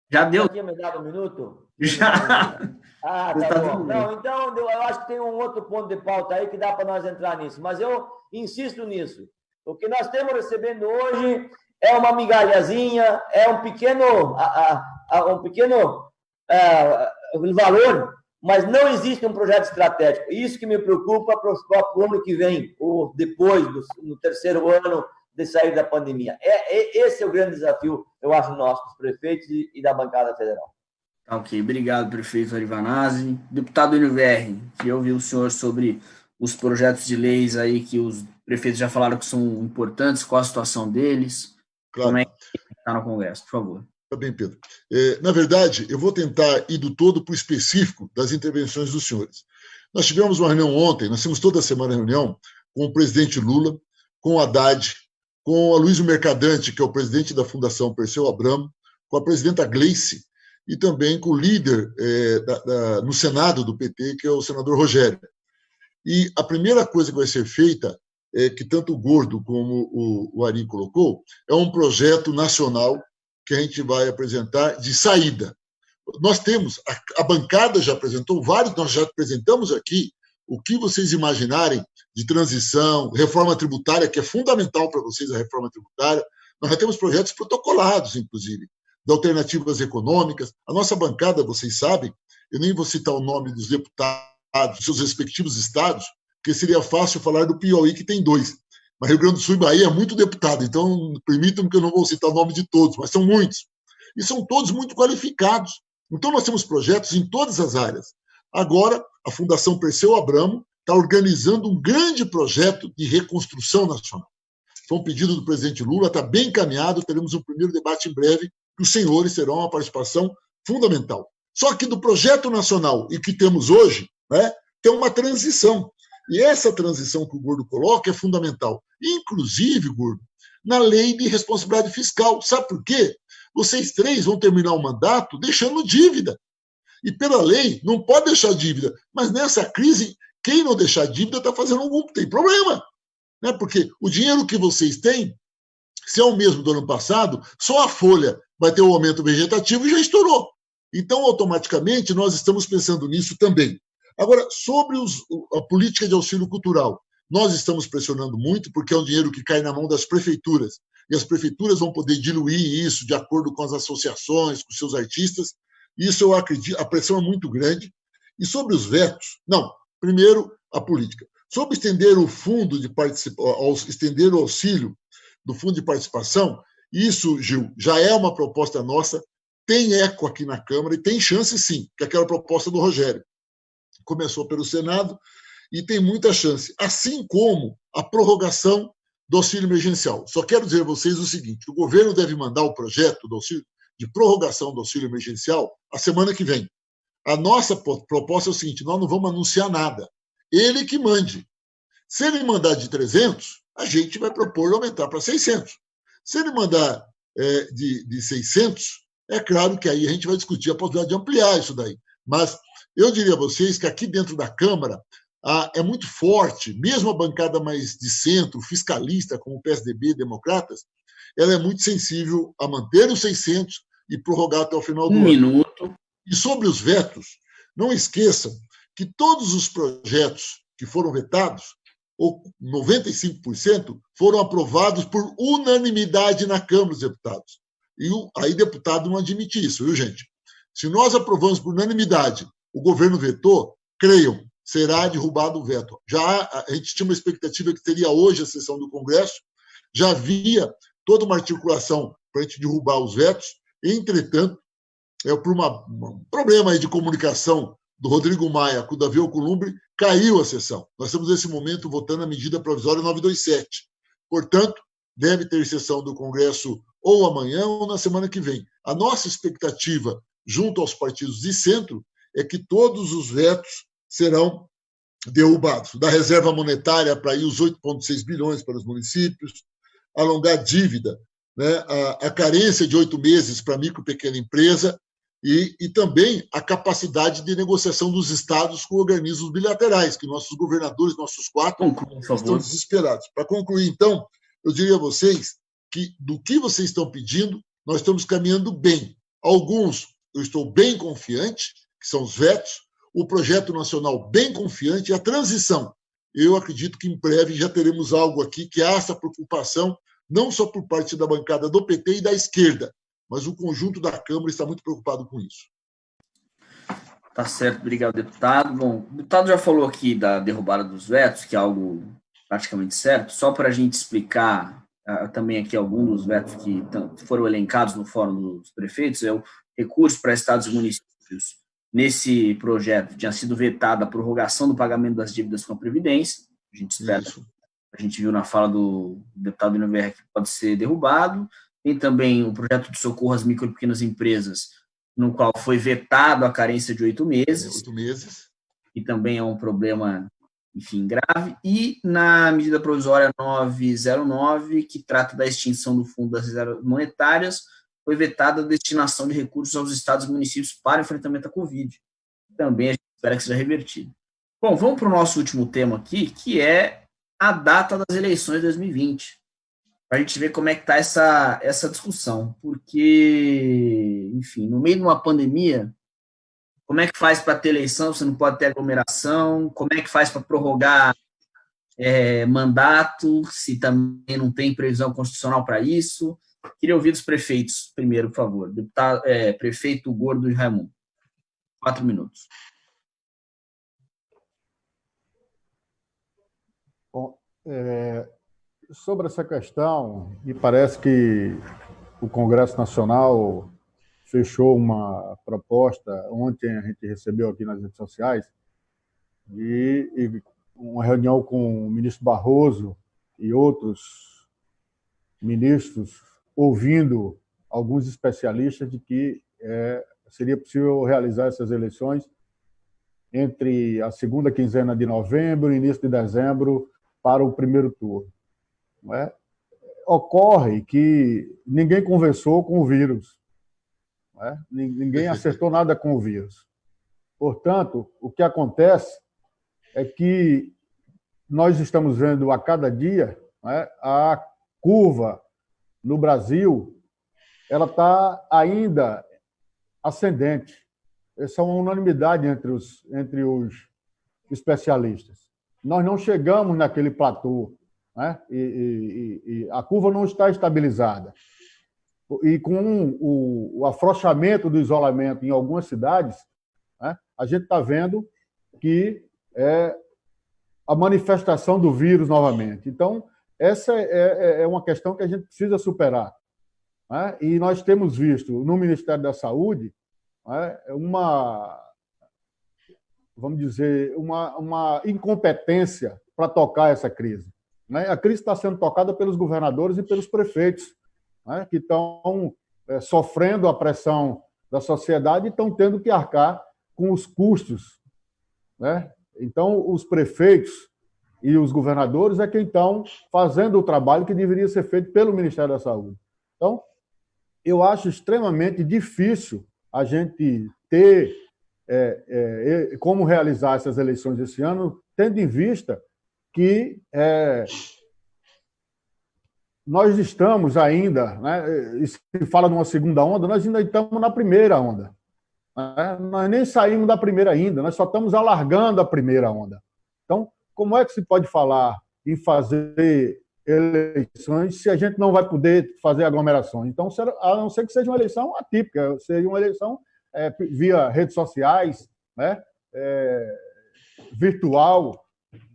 Já deu? Já tinha me dado um minuto? Já. Ah, tá bom. Não, então, eu acho que tem um outro ponto de pauta aí que dá para nós entrar nisso, mas eu insisto nisso. O que nós estamos recebendo hoje é uma migalhazinha, é um pequeno valor, mas não existe um projeto estratégico. Isso que me preocupa para o ano que vem, ou depois, no terceiro ano de sair da pandemia. Esse é o grande desafio, eu acho, nosso, dos prefeitos e da bancada federal. Ok, obrigado, prefeito Arivanazzi. Deputado NVR, queria ouvir o senhor sobre os projetos de leis aí que os prefeitos já falaram que são importantes, qual a situação deles, claro. Como é que está no Congresso, por favor. Tá bem, Pedro. Na verdade, eu vou tentar ir do todo para o específico das intervenções dos senhores. Nós tivemos uma reunião ontem, nós temos toda semana reunião com o presidente Lula, com o Haddad, com a Luísio Mercadante, que é o presidente da Fundação Perseu Abramo, com a presidenta Gleice e também com o líder no Senado do PT, que é o senador Rogério. E a primeira coisa que vai ser feita, que tanto o Gordo como o Ari colocou, é um projeto nacional que a gente vai apresentar de saída. Nós temos, a bancada já apresentou vários, nós já apresentamos aqui o que vocês imaginarem de transição, reforma tributária, que é fundamental para vocês, a reforma tributária. Nós já temos projetos protocolados, inclusive, de alternativas econômicas. A nossa bancada, vocês sabem, eu nem vou citar o nome dos deputados dos seus respectivos estados, porque seria fácil falar do Piauí, que tem 2. Mas Rio Grande do Sul e Bahia é muito deputado, então permitam que eu não vou citar o nome de todos, mas são muitos. E são todos muito qualificados. Então nós temos projetos em todas as áreas. Agora, a Fundação Perseu Abramo está organizando um grande projeto de reconstrução nacional. Foi um pedido do presidente Lula, está bem encaminhado, teremos um primeiro debate em breve, que os senhores terão uma participação fundamental. Só que do projeto nacional e que temos hoje, né, tem uma transição. E essa transição que o Gordo coloca é fundamental. Inclusive, Gordo, na lei de responsabilidade fiscal. Sabe por quê? Vocês 3 vão terminar o mandato deixando dívida. E pela lei, não pode deixar dívida. Mas nessa crise, quem não deixar dívida está fazendo algum... Tem problema. Né? Porque o dinheiro que vocês têm, se é o mesmo do ano passado, só a folha vai ter um aumento vegetativo e já estourou. Então, automaticamente, nós estamos pensando nisso também. Agora, sobre a política de auxílio cultural, nós estamos pressionando muito, porque é um dinheiro que cai na mão das prefeituras, e as prefeituras vão poder diluir isso de acordo com as associações, com seus artistas. Isso eu acredito, a pressão é muito grande. E sobre os vetos, não. Primeiro, a política. Sobre estender o fundo de participação, estender o auxílio do fundo de participação, isso, Gil, já é uma proposta nossa, tem eco aqui na Câmara e tem chance sim, que é aquela proposta do Rogério começou pelo Senado e tem muita chance, assim como a prorrogação do auxílio emergencial. Só quero dizer a vocês o seguinte, o governo deve mandar o projeto do auxílio, de prorrogação do auxílio emergencial a semana que vem. A nossa proposta é o seguinte, nós não vamos anunciar nada. Ele que mande. Se ele mandar de 300, a gente vai propor aumentar para 600. Se ele mandar de 600, é claro que aí a gente vai discutir a possibilidade de ampliar isso daí. Mas eu diria a vocês que aqui dentro da Câmara é muito forte, mesmo a bancada mais de centro, fiscalista, como o PSDB, Democratas, ela é muito sensível a manter os 600 e prorrogar até o final do ano. Minuto. E sobre os vetos, não esqueçam que todos os projetos que foram vetados, ou 95%, foram aprovados por unanimidade na Câmara dos Deputados. E aí deputado não admite isso, viu, gente? Se nós aprovamos por unanimidade, o governo vetou, creiam, será derrubado o veto. Já a gente tinha uma expectativa que teria hoje a sessão do Congresso, já havia toda uma articulação para a gente derrubar os vetos, entretanto, por um problema aí de comunicação do Rodrigo Maia com o Davi Alcolumbre, caiu a sessão. Nós estamos, nesse momento, votando a medida provisória 927. Portanto, deve ter sessão do Congresso ou amanhã ou na semana que vem. A nossa expectativa, junto aos partidos de centro, é que todos os vetos serão derrubados. Da reserva monetária para ir os 8,6 bilhões para os municípios, alongar a dívida, né, a carência de 8 meses para micro e pequena empresa e também a capacidade de negociação dos estados com organismos bilaterais, que nossos governadores, nossos 4, estão desesperados. Para concluir, então, eu diria a vocês que do que vocês estão pedindo, nós estamos caminhando bem. Alguns eu estou bem confiante, que são os vetos, o projeto nacional bem confiante e a transição. Eu acredito que em breve já teremos algo aqui que há essa preocupação, não só por parte da bancada do PT e da esquerda, mas o conjunto da Câmara está muito preocupado com isso. Tá certo, obrigado, deputado. Bom, o deputado já falou aqui da derrubada dos vetos, que é algo praticamente certo. Só para a gente explicar também aqui alguns dos vetos que foram elencados no Fórum dos Prefeitos, é o recurso para estados e municípios. Nesse projeto tinha sido vetada a prorrogação do pagamento das dívidas com a Previdência. A gente espera, a gente viu na fala do deputado Inover que pode ser derrubado. Tem também o projeto de socorro às micro e pequenas empresas, no qual foi vetado a carência de 8 meses. 8 meses. E também é um problema, enfim, grave. E na medida provisória 909, que trata da extinção do Fundo das Reservas Monetárias, foi vetada a destinação de recursos aos estados e municípios para enfrentamento à Covid. Também a gente espera que seja revertido. Bom, vamos para o nosso último tema aqui, que é a data das eleições de 2020. Para a gente ver como é que está essa discussão. Porque, enfim, no meio de uma pandemia, como é que faz para ter eleição? Você não pode ter aglomeração? Como é que faz para prorrogar mandato, se também não tem previsão constitucional para isso? Queria ouvir dos prefeitos primeiro, por favor. Deputado, prefeito Gordo de Raimundo. 4 minutos. Bom, sobre essa questão, me parece que o Congresso Nacional fechou uma proposta, ontem a gente recebeu aqui nas redes sociais, e uma reunião com o ministro Barroso e outros ministros, ouvindo alguns especialistas de que seria possível realizar essas eleições entre a segunda quinzena de novembro e início de dezembro para o primeiro turno. Não é? Ocorre que ninguém conversou com o vírus, não é? Ninguém acertou nada com o vírus. Portanto, o que acontece é que nós estamos vendo a cada dia, não é, a curva no Brasil, ela está ainda ascendente. essa é uma unanimidade entre os especialistas. Nós não chegamos naquele platô, né? E a curva não está estabilizada. E com o afrouxamento do isolamento em algumas cidades, né, a gente está vendo que é a manifestação do vírus novamente. Então, essa é uma questão que a gente precisa superar. Né? E nós temos visto no Ministério da Saúde, né, vamos dizer, uma incompetência para tocar essa crise. Né? A crise está sendo tocada pelos governadores e pelos prefeitos, né, que estão sofrendo a pressão da sociedade e estão tendo que arcar com os custos. Né? Então, os prefeitos e os governadores é quem estão fazendo o trabalho que deveria ser feito pelo Ministério da Saúde. Então, eu acho extremamente difícil a gente ter como realizar essas eleições esse ano, tendo em vista que nós estamos ainda, né, e se fala de uma segunda onda, nós ainda estamos na primeira onda. Né? Nós nem saímos da primeira ainda, nós só estamos alargando a primeira onda. Então, como é que se pode falar em fazer eleições se a gente não vai poder fazer aglomerações? Então, a não ser que seja uma eleição atípica, seja uma eleição via redes sociais, né, virtual.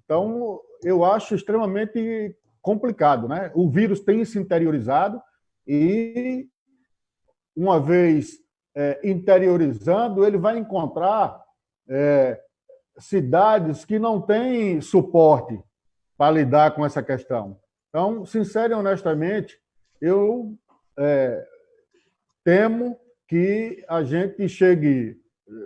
Então, eu acho extremamente complicado, né? O vírus tem se interiorizado e, uma vez interiorizando, ele vai encontrar cidades que não têm suporte para lidar com essa questão. Então, sincero e honestamente, eu temo que a gente chegue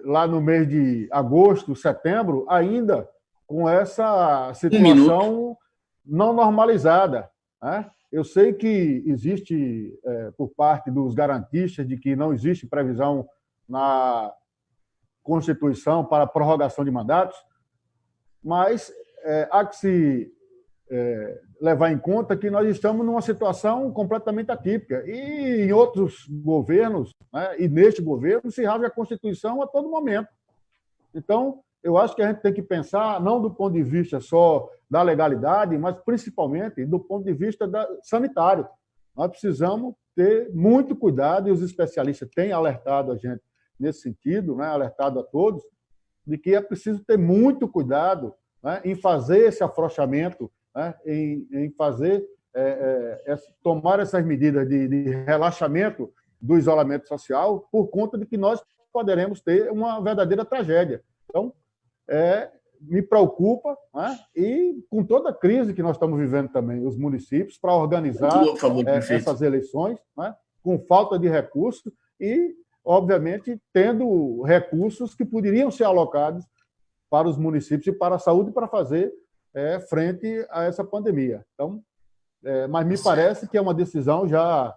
lá no mês de agosto, setembro, ainda com essa situação não normalizada. Né? Eu sei que existe, por parte dos garantistas, de que não existe previsão na Constituição para prorrogação de mandatos, mas há que se levar em conta que nós estamos numa situação completamente atípica. E em outros governos, né, e neste governo, se rasga a Constituição a todo momento. Então, eu acho que a gente tem que pensar, não do ponto de vista só da legalidade, mas principalmente do ponto de vista sanitário. Nós precisamos ter muito cuidado, e os especialistas têm alertado a gente nesse sentido, né, alertado a todos, de que é preciso ter muito cuidado, né, em fazer esse afrouxamento, né, em fazer, tomar essas medidas de relaxamento do isolamento social, por conta de que nós poderemos ter uma verdadeira tragédia. Então, me preocupa, né, e com toda a crise que nós estamos vivendo também, os municípios, para organizar essas eleições, né, com falta de recursos e, obviamente, tendo recursos que poderiam ser alocados para os municípios e para a saúde para fazer frente a essa pandemia. Então, mas me parece que é uma decisão já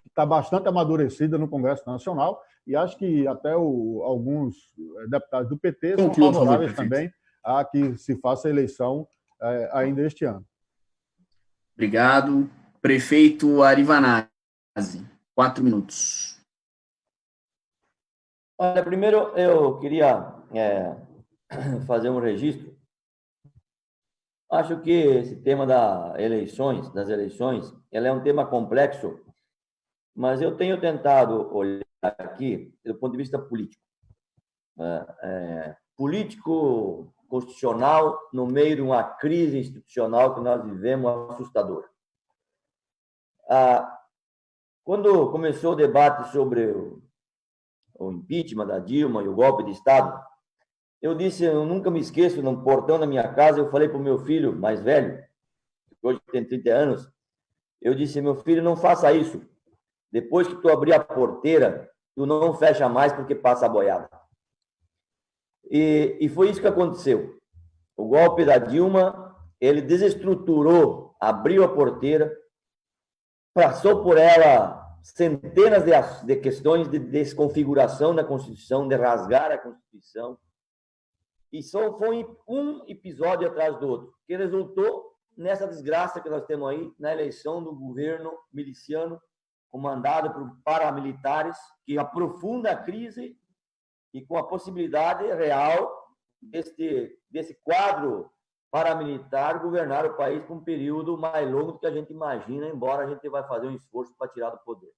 que está bastante amadurecida no Congresso Nacional e acho que até alguns deputados do PT são favoráveis também a que se faça a eleição ainda este ano. Obrigado. Prefeito Arivanazzi, 4 minutos. Olha, primeiro eu queria fazer um registro. Acho que esse tema das eleições, ela é um tema complexo, mas eu tenho tentado olhar aqui do ponto de vista político. Político constitucional no meio de uma crise institucional que nós vivemos assustadora. Quando começou o debate sobre o impeachment da Dilma e o golpe de Estado, eu disse, eu nunca me esqueço, no portão da minha casa, eu falei para o meu filho mais velho, que hoje tem 30 anos, eu disse, meu filho, não faça isso. Depois que tu abrir a porteira, tu não fecha mais porque passa a boiada. E foi isso que aconteceu. O golpe da Dilma, ele desestruturou, abriu a porteira, passou por ela centenas de questões de desconfiguração da Constituição, de rasgar a Constituição, e só foi um episódio atrás do outro, que resultou nessa desgraça que nós temos aí, na eleição do governo miliciano, comandado por paramilitares, que aprofunda a crise e com a possibilidade real desse quadro paramilitar governar o país por um período mais longo do que a gente imagina, embora a gente vai fazer um esforço para tirar do poder.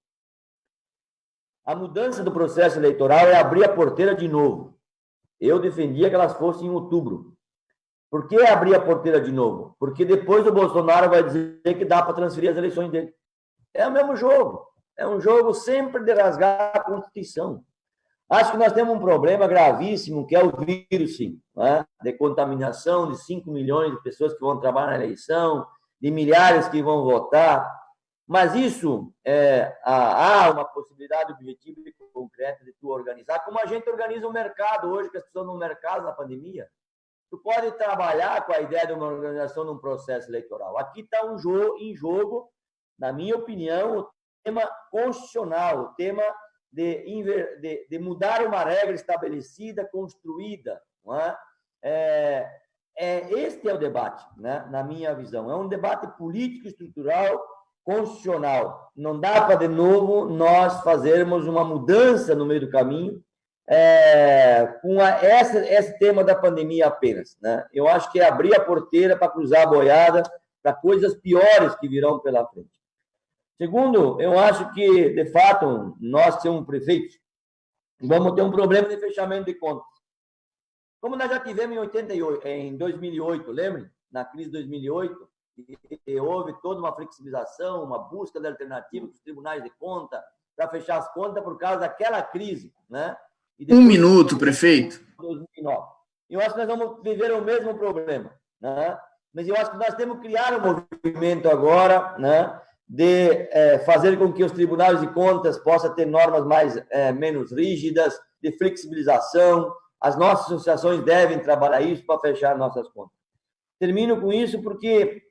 A mudança do processo eleitoral é abrir a porteira de novo. Eu defendia que elas fossem em outubro. Por que abrir a porteira de novo? Porque depois o Bolsonaro vai dizer que dá para transferir as eleições dele. É o mesmo jogo. É um jogo sempre de rasgar a Constituição. Acho que nós temos um problema gravíssimo, que é o vírus, sim, né? De contaminação de 5 milhões de pessoas que vão trabalhar na eleição, de milhares que vão votar. Mas isso há uma possibilidade objetiva e concreta de tu organizar, como a gente organiza o mercado hoje, que as pessoas no mercado na pandemia. Tu pode trabalhar com a ideia de uma organização num processo eleitoral. Aqui está em jogo, na minha opinião, o tema constitucional, o tema de mudar uma regra estabelecida, construída. Não é? Este é o debate, né? Na minha visão. É um debate político, estrutural, constitucional. Não dá para, de novo, nós fazermos uma mudança no meio do caminho com esse tema da pandemia apenas, né? Eu acho que é abrir a porteira para cruzar a boiada para coisas piores que virão pela frente. Segundo, eu acho que, de fato, nós somos prefeitos, vamos ter um problema de fechamento de contas. Como nós já tivemos em 2008, lembrem? Na crise de 2008, e houve toda uma flexibilização, uma busca de alternativa dos tribunais de conta para fechar as contas por causa daquela crise, né? Um minuto, prefeito. 2009. Eu acho que nós vamos viver o mesmo problema, né? Mas eu acho que nós temos que criar um movimento agora, né, de fazer com que os tribunais de contas possam ter normas menos rígidas, de flexibilização. As nossas associações devem trabalhar isso para fechar nossas contas. Termino com isso porque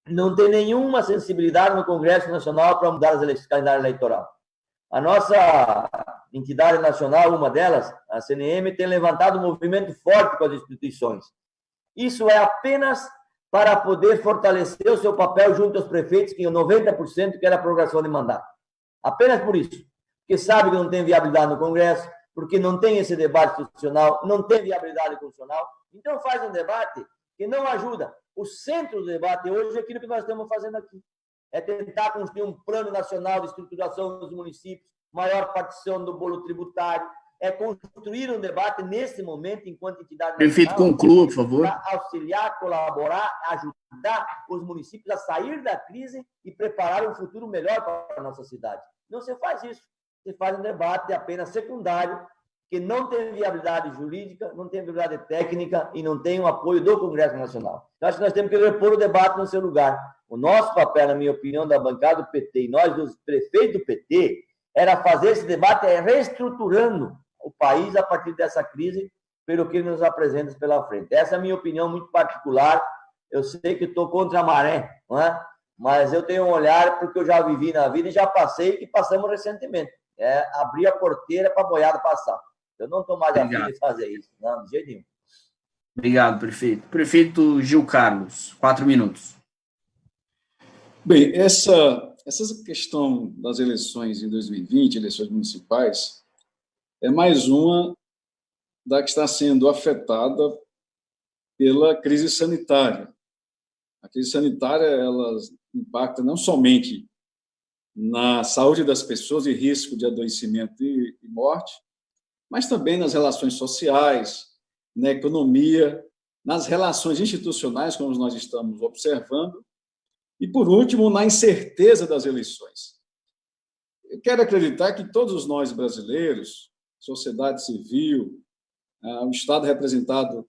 não tem nenhuma sensibilidade no Congresso Nacional para mudar o calendário eleitoral. A nossa entidade nacional, uma delas, a CNM, tem levantado um movimento forte com as instituições. Isso é apenas para poder fortalecer o seu papel junto aos prefeitos, que 90% quer a prorrogação de mandato. Apenas por isso. Porque sabe que não tem viabilidade no Congresso, porque não tem esse debate institucional, não tem viabilidade constitucional. Então faz um debate que não ajuda. O centro do debate hoje é aquilo que nós estamos fazendo aqui. É tentar construir um plano nacional de estruturação dos municípios, maior partição do bolo tributário, é construir um debate nesse momento, enquanto entidade nacional. Prefeito, conclua, por favor. Para auxiliar, colaborar, ajudar os municípios a sair da crise e preparar um futuro melhor para a nossa cidade. Não se faz isso. Se faz um debate apenas secundário, que não tem viabilidade jurídica, não tem viabilidade técnica e não tem o apoio do Congresso Nacional. Então, acho que nós temos que repor o debate no seu lugar. O nosso papel, na minha opinião, da bancada do PT e nós, dos prefeitos do PT, era fazer esse debate reestruturando o país a partir dessa crise, pelo que nos apresenta pela frente. Essa é a minha opinião muito particular. Eu sei que estou contra a maré, não é? Mas eu tenho um olhar porque eu já vivi na vida e já passei e passamos recentemente. É abrir a porteira para a boiada passar. Eu não estou mais afim de fazer isso, não, de jeito nenhum. Obrigado, prefeito. Prefeito Gil Carlos, 4 minutos. Bem, essa questão das eleições em 2020, eleições municipais, é mais uma da que está sendo afetada pela crise sanitária. A crise sanitária, ela impacta não somente na saúde das pessoas e risco de adoecimento e morte, mas também nas relações sociais, na economia, nas relações institucionais, como nós estamos observando, e, por último, na incerteza das eleições. Eu quero acreditar que todos nós brasileiros, sociedade civil, o Estado representado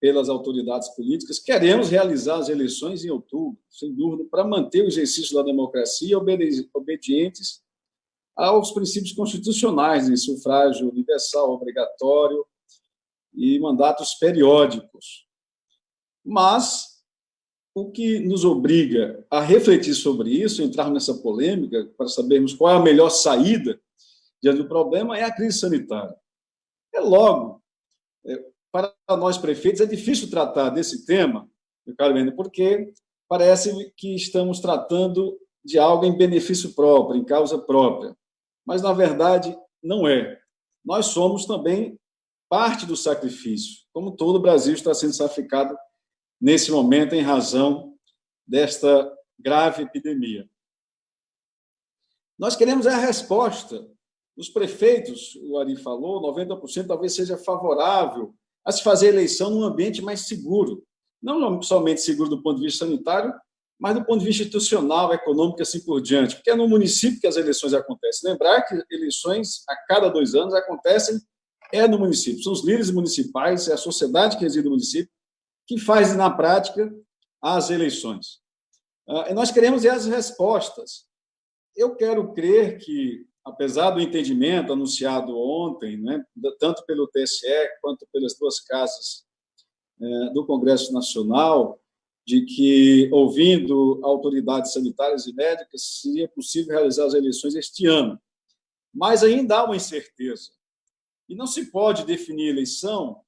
pelas autoridades políticas, queremos realizar as eleições em outubro, sem dúvida, para manter o exercício da democracia obedientes aos princípios constitucionais de sufrágio universal, obrigatório e mandatos periódicos. Mas o que nos obriga a refletir sobre isso, entrar nessa polêmica, para sabermos qual é a melhor saída diante do problema, é a crise sanitária. Logo, para nós prefeitos, é difícil tratar desse tema, meu caro Wendel, porque parece que estamos tratando de algo em benefício próprio, em causa própria. Mas, na verdade, não é. nós somos também parte do sacrifício, como todo o Brasil está sendo sacrificado nesse momento em razão desta grave epidemia. Nós queremos a resposta. Os prefeitos, o Ari falou, 90% talvez seja favorável a se fazer eleição num ambiente mais seguro, não somente seguro do ponto de vista sanitário, mas do ponto de vista institucional, econômico e assim por diante, porque é no município que as eleições acontecem. Lembrar que eleições, a cada 2 anos, acontecem no município. São os líderes municipais, é a sociedade que reside no município, que faz, na prática, as eleições. E nós queremos as respostas. Eu quero crer que, apesar do entendimento anunciado ontem, né, tanto pelo TSE quanto pelas 2 casas do Congresso Nacional, de que, ouvindo autoridades sanitárias e médicas, seria possível realizar as eleições este ano. Mas ainda há uma incerteza. E não se pode definir eleição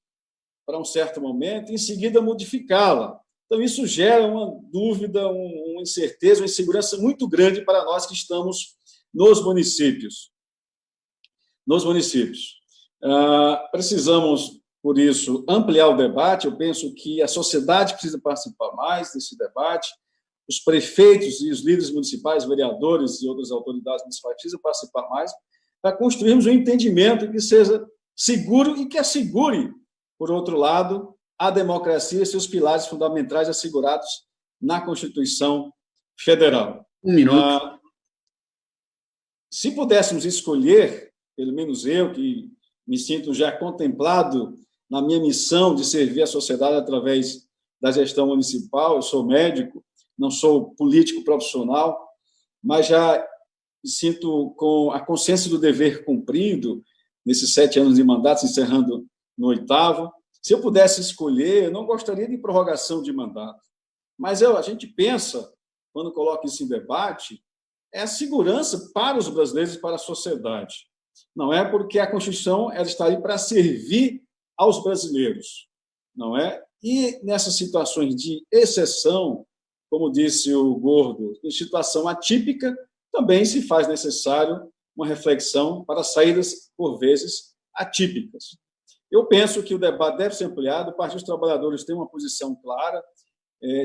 para um certo momento e, em seguida, modificá-la. Então, isso gera uma dúvida, uma incerteza, uma insegurança muito grande para nós que estamos nos municípios. Precisamos, por isso, ampliar o debate. Eu penso que a sociedade precisa participar mais desse debate, os prefeitos e os líderes municipais, vereadores e outras autoridades municipais precisam participar mais para construirmos um entendimento que seja seguro e que assegure, por outro lado, a democracia e seus pilares fundamentais assegurados na Constituição Federal. Um minuto. Se pudéssemos escolher, pelo menos eu, que me sinto já contemplado na minha missão de servir a sociedade através da gestão municipal, eu sou médico, não sou político profissional, mas já me sinto com a consciência do dever cumprido nesses 7 anos de mandato, encerrando no 8º. Se eu pudesse escolher, eu não gostaria de prorrogação de mandato, mas a gente pensa, quando coloca isso em debate, é a segurança para os brasileiros e para a sociedade. Não é porque a Constituição ela está aí para servir aos brasileiros, não é? E nessas situações de exceção, como disse o Gordo, em situação atípica, também se faz necessário uma reflexão para saídas, por vezes, atípicas. Eu penso que o debate deve ser ampliado, o Partido dos Trabalhadores tem uma posição clara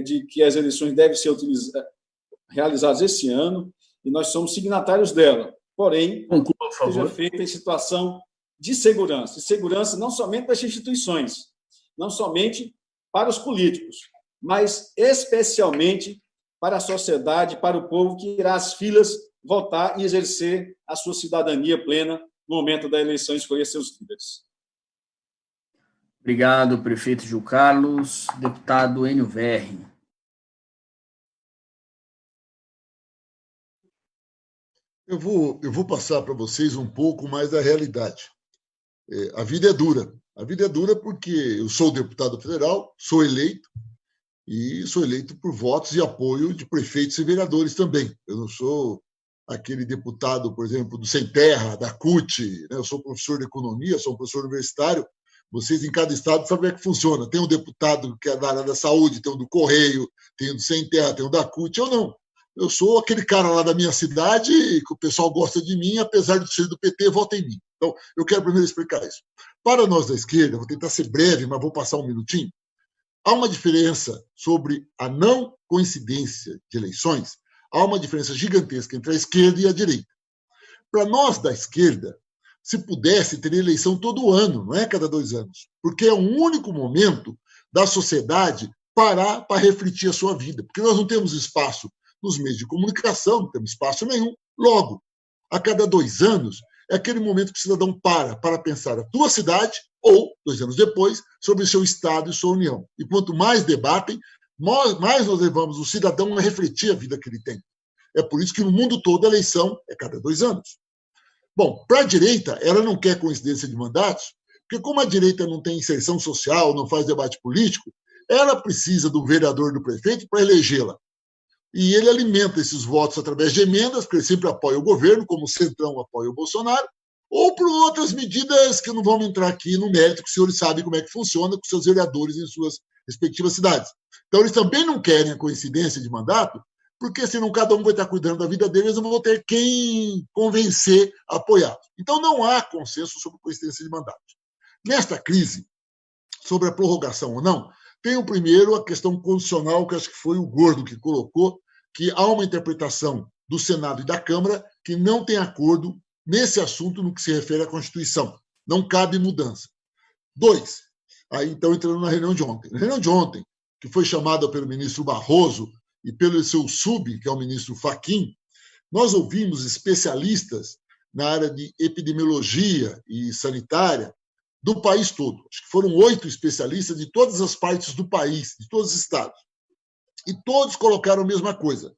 de que as eleições devem ser realizadas esse ano, e nós somos signatários dela. Porém, Conclua, por favor. Seja feita em situação de segurança. E segurança não somente das instituições, não somente para os políticos, mas especialmente para a sociedade, para o povo que irá às filas votar e exercer a sua cidadania plena no momento da eleição e escolher seus líderes. Obrigado, prefeito Gil Carlos. Deputado Enio Verri. Eu vou passar para vocês um pouco mais da realidade. A vida é dura. A vida é dura porque eu sou deputado federal, sou eleito, e sou eleito por votos e apoio de prefeitos e vereadores também. Eu não sou aquele deputado, por exemplo, do Sem Terra, da CUT, né? Eu sou professor de economia, sou um professor universitário. Vocês, em cada estado, sabem como é que funciona. Tem um deputado que é da área da saúde, tem um do Correio, tem um do Sem Terra, tem um da CUT. Eu não. Eu sou aquele cara lá da minha cidade que o pessoal gosta de mim, apesar de ser do PT, vota em mim. Então, eu quero primeiro explicar isso. Para nós da esquerda, vou tentar ser breve, mas vou passar um minutinho, há uma diferença sobre a não coincidência de eleições, há uma diferença gigantesca entre a esquerda e a direita. Para nós da esquerda, se pudesse, teria eleição todo ano, não é cada 2 anos, porque é um único momento da sociedade parar para refletir a sua vida, porque nós não temos espaço nos meios de comunicação, não temos espaço nenhum. Logo, a cada 2 anos, é aquele momento que o cidadão para pensar a tua cidade, ou, 2 anos depois, sobre o seu estado e sua união. E quanto mais debatem, mais nós levamos o cidadão a refletir a vida que ele tem. É por isso que no mundo todo a eleição é cada 2 anos. Bom, para a direita, ela não quer coincidência de mandatos, porque como a direita não tem inserção social, não faz debate político, ela precisa do vereador e do prefeito para elegê-la. E ele alimenta esses votos através de emendas, porque ele sempre apoia o governo, como o Centrão apoia o Bolsonaro, ou por outras medidas que não vamos entrar aqui no mérito, que os senhores sabem como é que funciona com seus vereadores em suas respectivas cidades. Então, eles também não querem a coincidência de mandato, porque senão cada um vai estar cuidando da vida deles, eu não vou ter quem convencer a apoiá-los. Então, não há consenso sobre coexistência de mandatos. Nesta crise, sobre a prorrogação ou não, tem o primeiro, a questão constitucional, que acho que foi o Gordo que colocou, que há uma interpretação do Senado e da Câmara que não tem acordo nesse assunto no que se refere à Constituição. Não cabe mudança. 2, aí então entrando na reunião de ontem. Na reunião de ontem, que foi chamada pelo ministro Barroso e pelo seu sub, que é o ministro Fachin, nós ouvimos especialistas na área de epidemiologia e sanitária do país todo. Acho que foram 8 especialistas de todas as partes do país, de todos os estados. E todos colocaram a mesma coisa.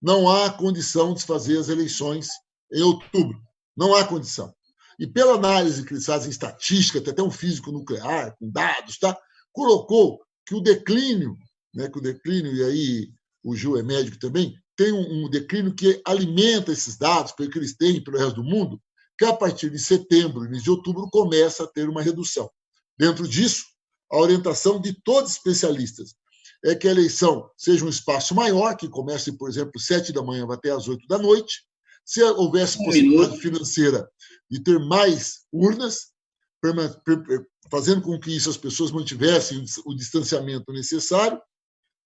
Não há condição de fazer as eleições em outubro. Não há condição. E pela análise que eles fazem estatística, tem até um físico nuclear, com dados, tá? Colocou que o declínio, e aí o Gil é médico também, tem um declínio que alimenta esses dados, pelo que eles têm pelo resto do mundo, que a partir de setembro, início de outubro, começa a ter uma redução. Dentro disso, a orientação de todos os especialistas é que a eleição seja um espaço maior, que comece, por exemplo, 7 da manhã até às 8 da noite. Se houvesse possibilidade financeira de ter mais urnas, fazendo com que isso as pessoas mantivessem o distanciamento necessário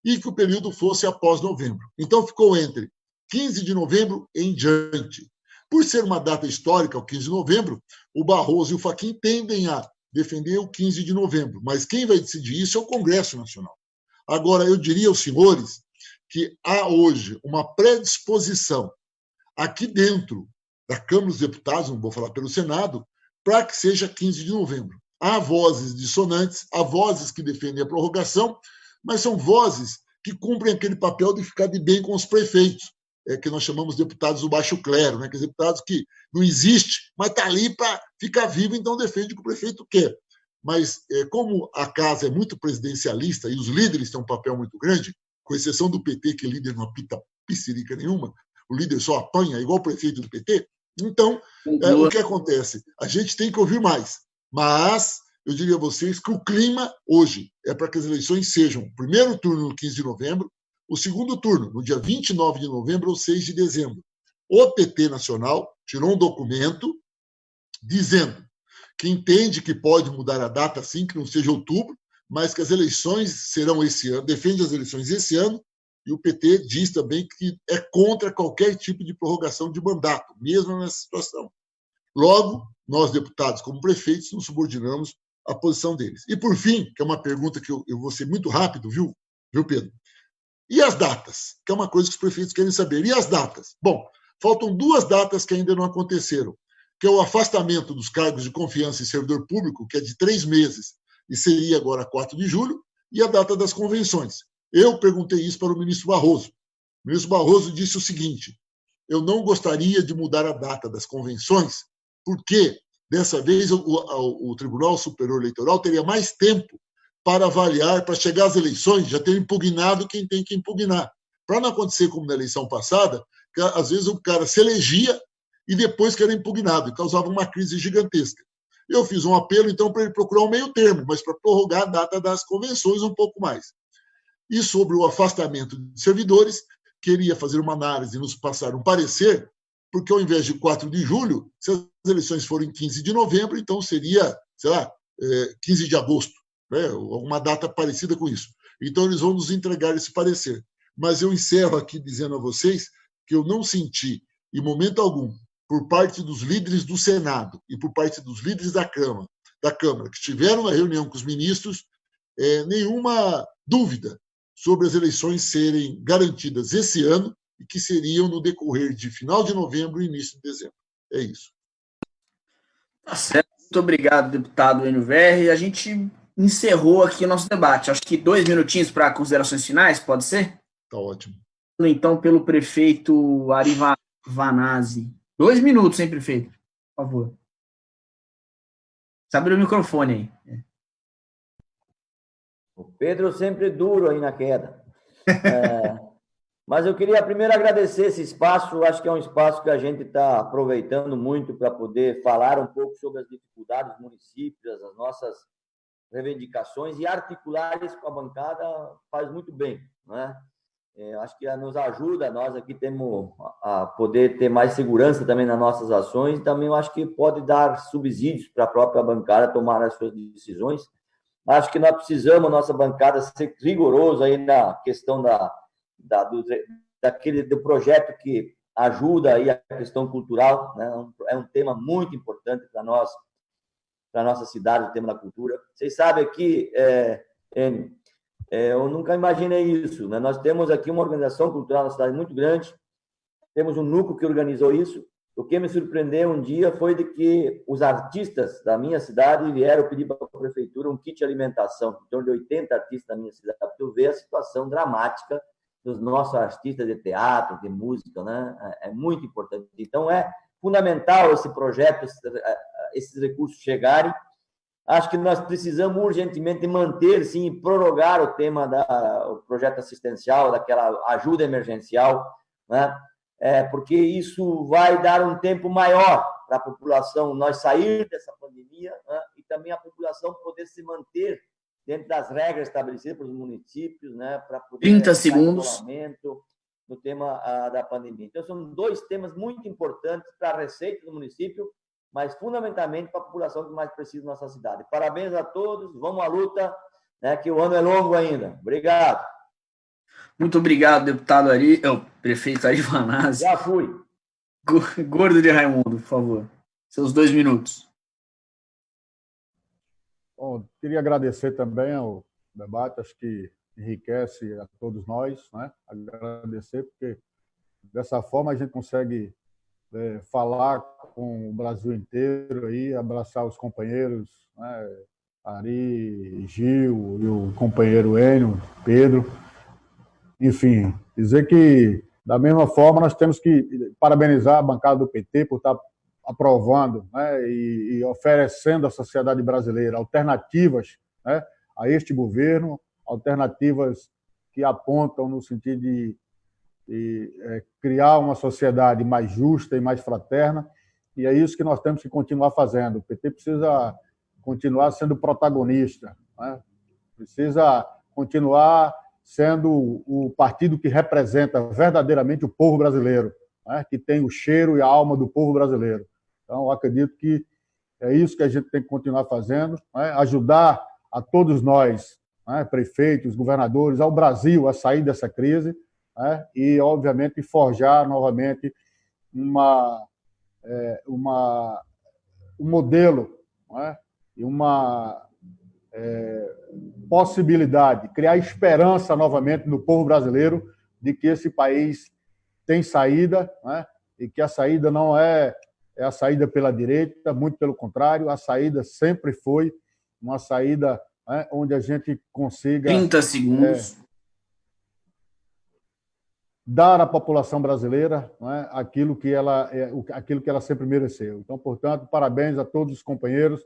e que o período fosse após novembro. Então, ficou entre 15 de novembro em diante. Por ser uma data histórica, o 15 de novembro, o Barroso e o Fachin tendem a defender o 15 de novembro, mas quem vai decidir isso é o Congresso Nacional. Agora, eu diria aos senhores que há hoje uma predisposição aqui dentro da Câmara dos Deputados, não vou falar pelo Senado, para que seja 15 de novembro. Há vozes dissonantes, há vozes que defendem a prorrogação, mas são vozes que cumprem aquele papel de ficar de bem com os prefeitos, que nós chamamos de deputados do baixo clero, né? Que deputados que não existe, mas está ali para ficar vivo, então defende o que o prefeito quer. Mas, como a casa é muito presidencialista e os líderes têm um papel muito grande, com exceção do PT, que líder não apita piscirica nenhuma, o líder só apanha, igual o prefeito do PT, então, o que acontece? A gente tem que ouvir mais. Mas, eu diria a vocês que o clima, hoje, é para que as eleições sejam o primeiro turno no 15 de novembro, o segundo turno no dia 29 de novembro ou 6 de dezembro. O PT Nacional tirou um documento dizendo que entende que pode mudar a data, sim, que não seja outubro, mas que as eleições serão esse ano, defende as eleições esse ano, e o PT diz também que é contra qualquer tipo de prorrogação de mandato, mesmo nessa situação. Logo, nós, deputados, como prefeitos, nos subordinamos à posição deles. E, por fim, que é uma pergunta que eu vou ser muito rápido, viu, Pedro? E as datas? Que é uma coisa que os prefeitos querem saber. E as datas? Bom, faltam 2 datas que ainda não aconteceram, que é o afastamento dos cargos de confiança em servidor público, que é de 3 meses, e seria agora 4 de julho, e a data das convenções. Eu perguntei isso para o ministro Barroso. O ministro Barroso disse o seguinte: eu não gostaria de mudar a data das convenções, porque dessa vez o Tribunal Superior Eleitoral teria mais tempo para avaliar, para chegar às eleições, já ter impugnado quem tem que impugnar. Para não acontecer como na eleição passada, que às vezes o cara se elegia e depois que era impugnado, e causava uma crise gigantesca. Eu fiz um apelo, então, para ele procurar um meio termo, mas para prorrogar a data das convenções um pouco mais. E sobre o afastamento de servidores, queria fazer uma análise e nos passar um parecer, porque ao invés de 4 de julho, se as eleições forem 15 de novembro, então seria, 15 de agosto, né? Uma data parecida com isso. Então, eles vão nos entregar esse parecer. Mas eu encerro aqui dizendo a vocês que eu não senti, em momento algum, por parte dos líderes do Senado e por parte dos líderes da Câmara, que estiveram na reunião com os ministros, nenhuma dúvida sobre as eleições serem garantidas esse ano e que seriam no decorrer de final de novembro e início de dezembro. É isso. Tá certo. Muito obrigado, deputado Enio Verri. A gente encerrou aqui o nosso debate. Acho que 2 minutinhos para considerações finais, pode ser? Está ótimo. Então, pelo prefeito Ari Vanazzi. 2 minutos, hein, prefeito? Por favor. Você abriu o microfone aí. O Pedro sempre duro aí na queda. Mas eu queria primeiro agradecer esse espaço. Acho que é um espaço que a gente está aproveitando muito para poder falar um pouco sobre as dificuldades dos municípios, as nossas reivindicações, e articular isso com a bancada faz muito bem, né? Acho que nos ajuda, nós aqui temos a poder ter mais segurança também nas nossas ações, e também eu acho que pode dar subsídios para a própria bancada tomar as suas decisões. Acho que nós precisamos, nossa bancada, ser rigoroso aí na questão do projeto que ajuda aí a questão cultural, né? É um tema muito importante para nós, para a nossa cidade, o tema da cultura. Vocês sabem aqui, Enio, eu nunca imaginei isso, né? Nós temos aqui uma organização cultural na cidade muito grande, temos um núcleo que organizou isso. O que me surpreendeu um dia foi de que os artistas da minha cidade vieram pedir para a prefeitura um kit de alimentação, em torno de 80 artistas da minha cidade, para eu ver a situação dramática dos nossos artistas de teatro, de música, né? É muito importante. Então, é fundamental esse projeto, esses recursos chegarem. Acho que nós precisamos urgentemente manter, sim, prorrogar o tema do projeto assistencial, daquela ajuda emergencial, né? Porque isso vai dar um tempo maior para a população, nós sair dessa pandemia, né? E também a população poder se manter dentro das regras estabelecidas pelos municípios, né? Para poder 30 segundos. isolamento no tema da pandemia. Então, são dois temas muito importantes para a receita do município, mas fundamentalmente para a população que mais precisa da nossa cidade. Parabéns a todos, vamos à luta, né? Que o ano é longo ainda. Obrigado. Muito obrigado, deputado prefeito Ari Vanazzi. Já fui. Gordo de Raimundo, por favor. Seus 2 minutos. Bom, queria agradecer também ao debate, acho que enriquece a todos nós, né? Agradecer, porque dessa forma a gente consegue falar com o Brasil inteiro, aí, abraçar os companheiros, né? Ari, Gil e o companheiro Enio, Pedro. Enfim, dizer que, da mesma forma, nós temos que parabenizar a bancada do PT por estar aprovando, né, e oferecendo à sociedade brasileira alternativas, né, a este governo, alternativas que apontam no sentido de criar uma sociedade mais justa e mais fraterna, e é isso que nós temos que continuar fazendo. O PT precisa continuar sendo protagonista, né, precisa continuar sendo o partido que representa verdadeiramente o povo brasileiro, né, que tem o cheiro e a alma do povo brasileiro. Então, eu acredito que é isso que a gente tem que continuar fazendo, né, ajudar a todos nós, né, prefeitos, governadores, ao Brasil a sair dessa crise, né, e, obviamente, forjar novamente um modelo, né, e uma possibilidade, criar esperança novamente no povo brasileiro de que esse país tem saída, né? E que a saída não é a saída pela direita, muito pelo contrário, a saída sempre foi uma saída, né, onde a gente consiga 30 segundos. Dar à população brasileira, né, aquilo que ela sempre mereceu. Então, portanto, parabéns a todos os companheiros.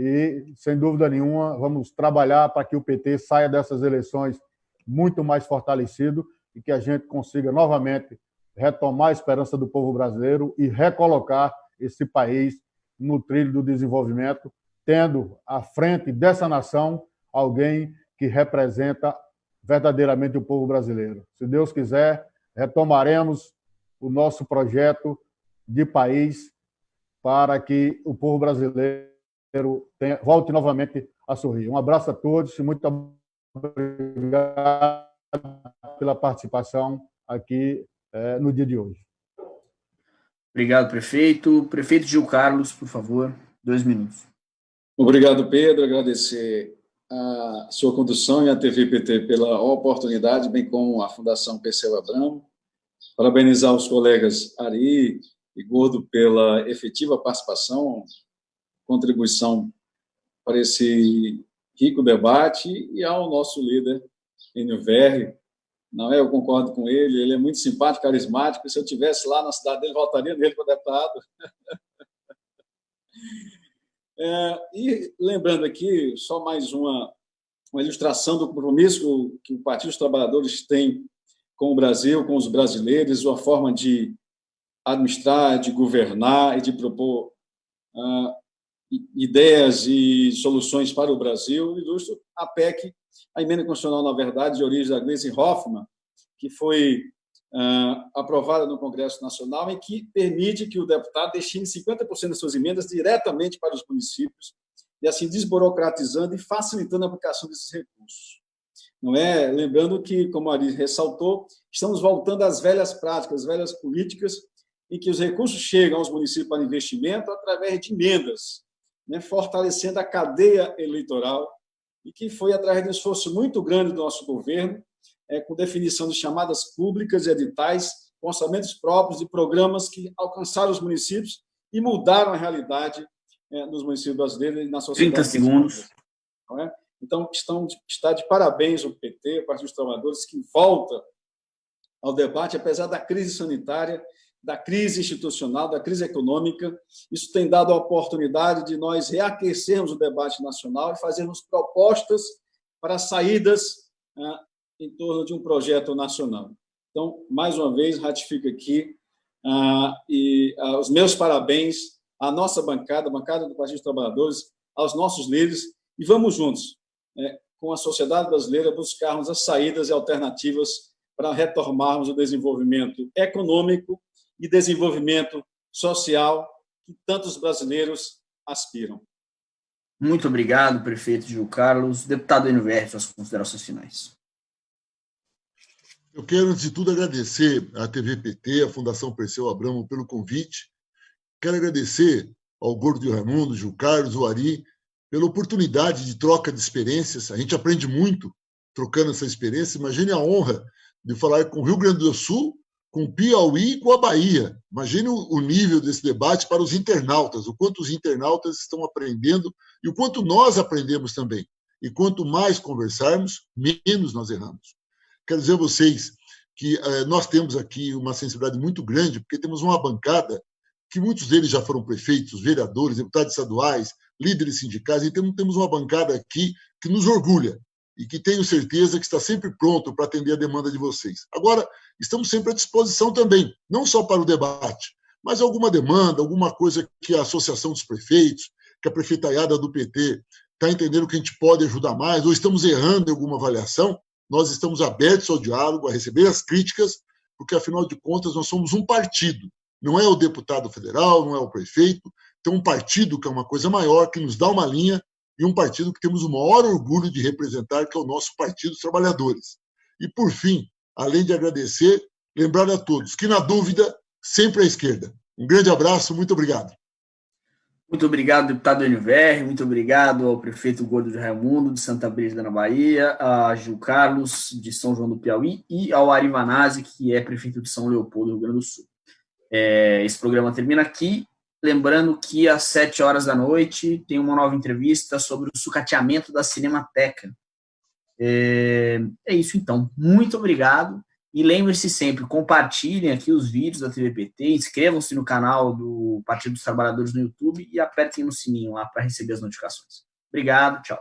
E, sem dúvida nenhuma, vamos trabalhar para que o PT saia dessas eleições muito mais fortalecido e que a gente consiga novamente retomar a esperança do povo brasileiro e recolocar esse país no trilho do desenvolvimento, tendo à frente dessa nação alguém que representa verdadeiramente o povo brasileiro. Se Deus quiser, retomaremos o nosso projeto de país para que o povo brasileiro volte novamente a sorrir. Um abraço a todos e muito obrigado pela participação aqui no dia de hoje. Obrigado, prefeito. Prefeito Gil Carlos, por favor, 2 minutos. Obrigado, Pedro. Agradecer a sua condução e a TV PT pela oportunidade, bem como a Fundação Perseu Abramo. Parabenizar os colegas Ari e Gordo pela efetiva participação, contribuição para esse rico debate, e ao nosso líder, Enio Verri. Não é, eu concordo com ele é muito simpático, carismático, e se eu estivesse lá na cidade dele, votaria nele para deputado. E lembrando aqui, só mais uma ilustração do compromisso que o Partido dos Trabalhadores tem com o Brasil, com os brasileiros, uma forma de administrar, de governar e de propor ideias e soluções para o Brasil. Ilustro a PEC, a emenda constitucional, na verdade, de origem da Gleisi Hoffmann, que foi aprovada no Congresso Nacional e que permite que o deputado destine 50% das suas emendas diretamente para os municípios e assim desburocratizando e facilitando a aplicação desses recursos. Não é? Lembrando que, como a Ari ressaltou, estamos voltando às velhas práticas, às velhas políticas, em que os recursos chegam aos municípios para investimento através de emendas, né, fortalecendo a cadeia eleitoral, e que foi através de um esforço muito grande do nosso governo, com definição de chamadas públicas e editais, com orçamentos próprios de programas que alcançaram os municípios e mudaram a realidade nos municípios brasileiros e na sociedade. 30 segundos. Não é? Então, está de parabéns o PT, o Partido dos Trabalhadores, que volta ao debate, apesar da crise sanitária, da crise institucional, da crise econômica. Isso tem dado a oportunidade de nós reaquecermos o debate nacional e fazermos propostas para saídas em torno de um projeto nacional. Então, mais uma vez, ratifico aqui os meus parabéns à nossa bancada, a bancada do Partido dos Trabalhadores, aos nossos líderes, e vamos juntos, com a sociedade brasileira, buscarmos as saídas e alternativas para retomarmos o desenvolvimento econômico e desenvolvimento social que tantos brasileiros aspiram. Muito obrigado, prefeito Gil Carlos. Deputado Enio Verri, suas considerações finais. Eu quero, antes de tudo, agradecer à TV PT, à Fundação Perseu Abramo, pelo convite. Quero agradecer ao Gordo de Raimundo, Gil Carlos, o Ari, pela oportunidade de troca de experiências. A gente aprende muito trocando essa experiência. Imagine a honra de falar com o Rio Grande do Sul, com o Piauí e com a Bahia. Imagine o nível desse debate para os internautas, o quanto os internautas estão aprendendo e o quanto nós aprendemos também. E quanto mais conversarmos, menos nós erramos. Quero dizer a vocês que nós temos aqui uma sensibilidade muito grande, porque temos uma bancada que muitos deles já foram prefeitos, vereadores, deputados estaduais, líderes sindicais, então temos uma bancada aqui que nos orgulha e que tenho certeza que está sempre pronto para atender a demanda de vocês. Agora, estamos sempre à disposição também, não só para o debate, mas alguma demanda, alguma coisa que a Associação dos Prefeitos, que a prefeitaiada do PT está entendendo que a gente pode ajudar mais, ou estamos errando em alguma avaliação, nós estamos abertos ao diálogo, a receber as críticas, porque, afinal de contas, nós somos um partido. Não é o deputado federal, não é o prefeito, tem um partido que é uma coisa maior, que nos dá uma linha, e um partido que temos o maior orgulho de representar, que é o nosso Partido dos Trabalhadores. E, por fim, além de agradecer, lembrar a todos que, na dúvida, sempre à esquerda. Um grande abraço, muito obrigado. Muito obrigado, deputado Enio Verri, muito obrigado ao prefeito Gordo de Raimundo, de Santa Brígida, na Bahia, a Gil Carlos, de São João do Piauí, e ao Ari Vanazzi, que é prefeito de São Leopoldo, Rio Grande do Sul. Esse programa termina aqui, lembrando que às 19h tem uma nova entrevista sobre o sucateamento da Cinemateca. É isso, então. Muito obrigado. E lembre-se sempre, compartilhem aqui os vídeos da TV PT, inscrevam-se no canal do Partido dos Trabalhadores no YouTube e apertem no sininho lá para receber as notificações. Obrigado, tchau.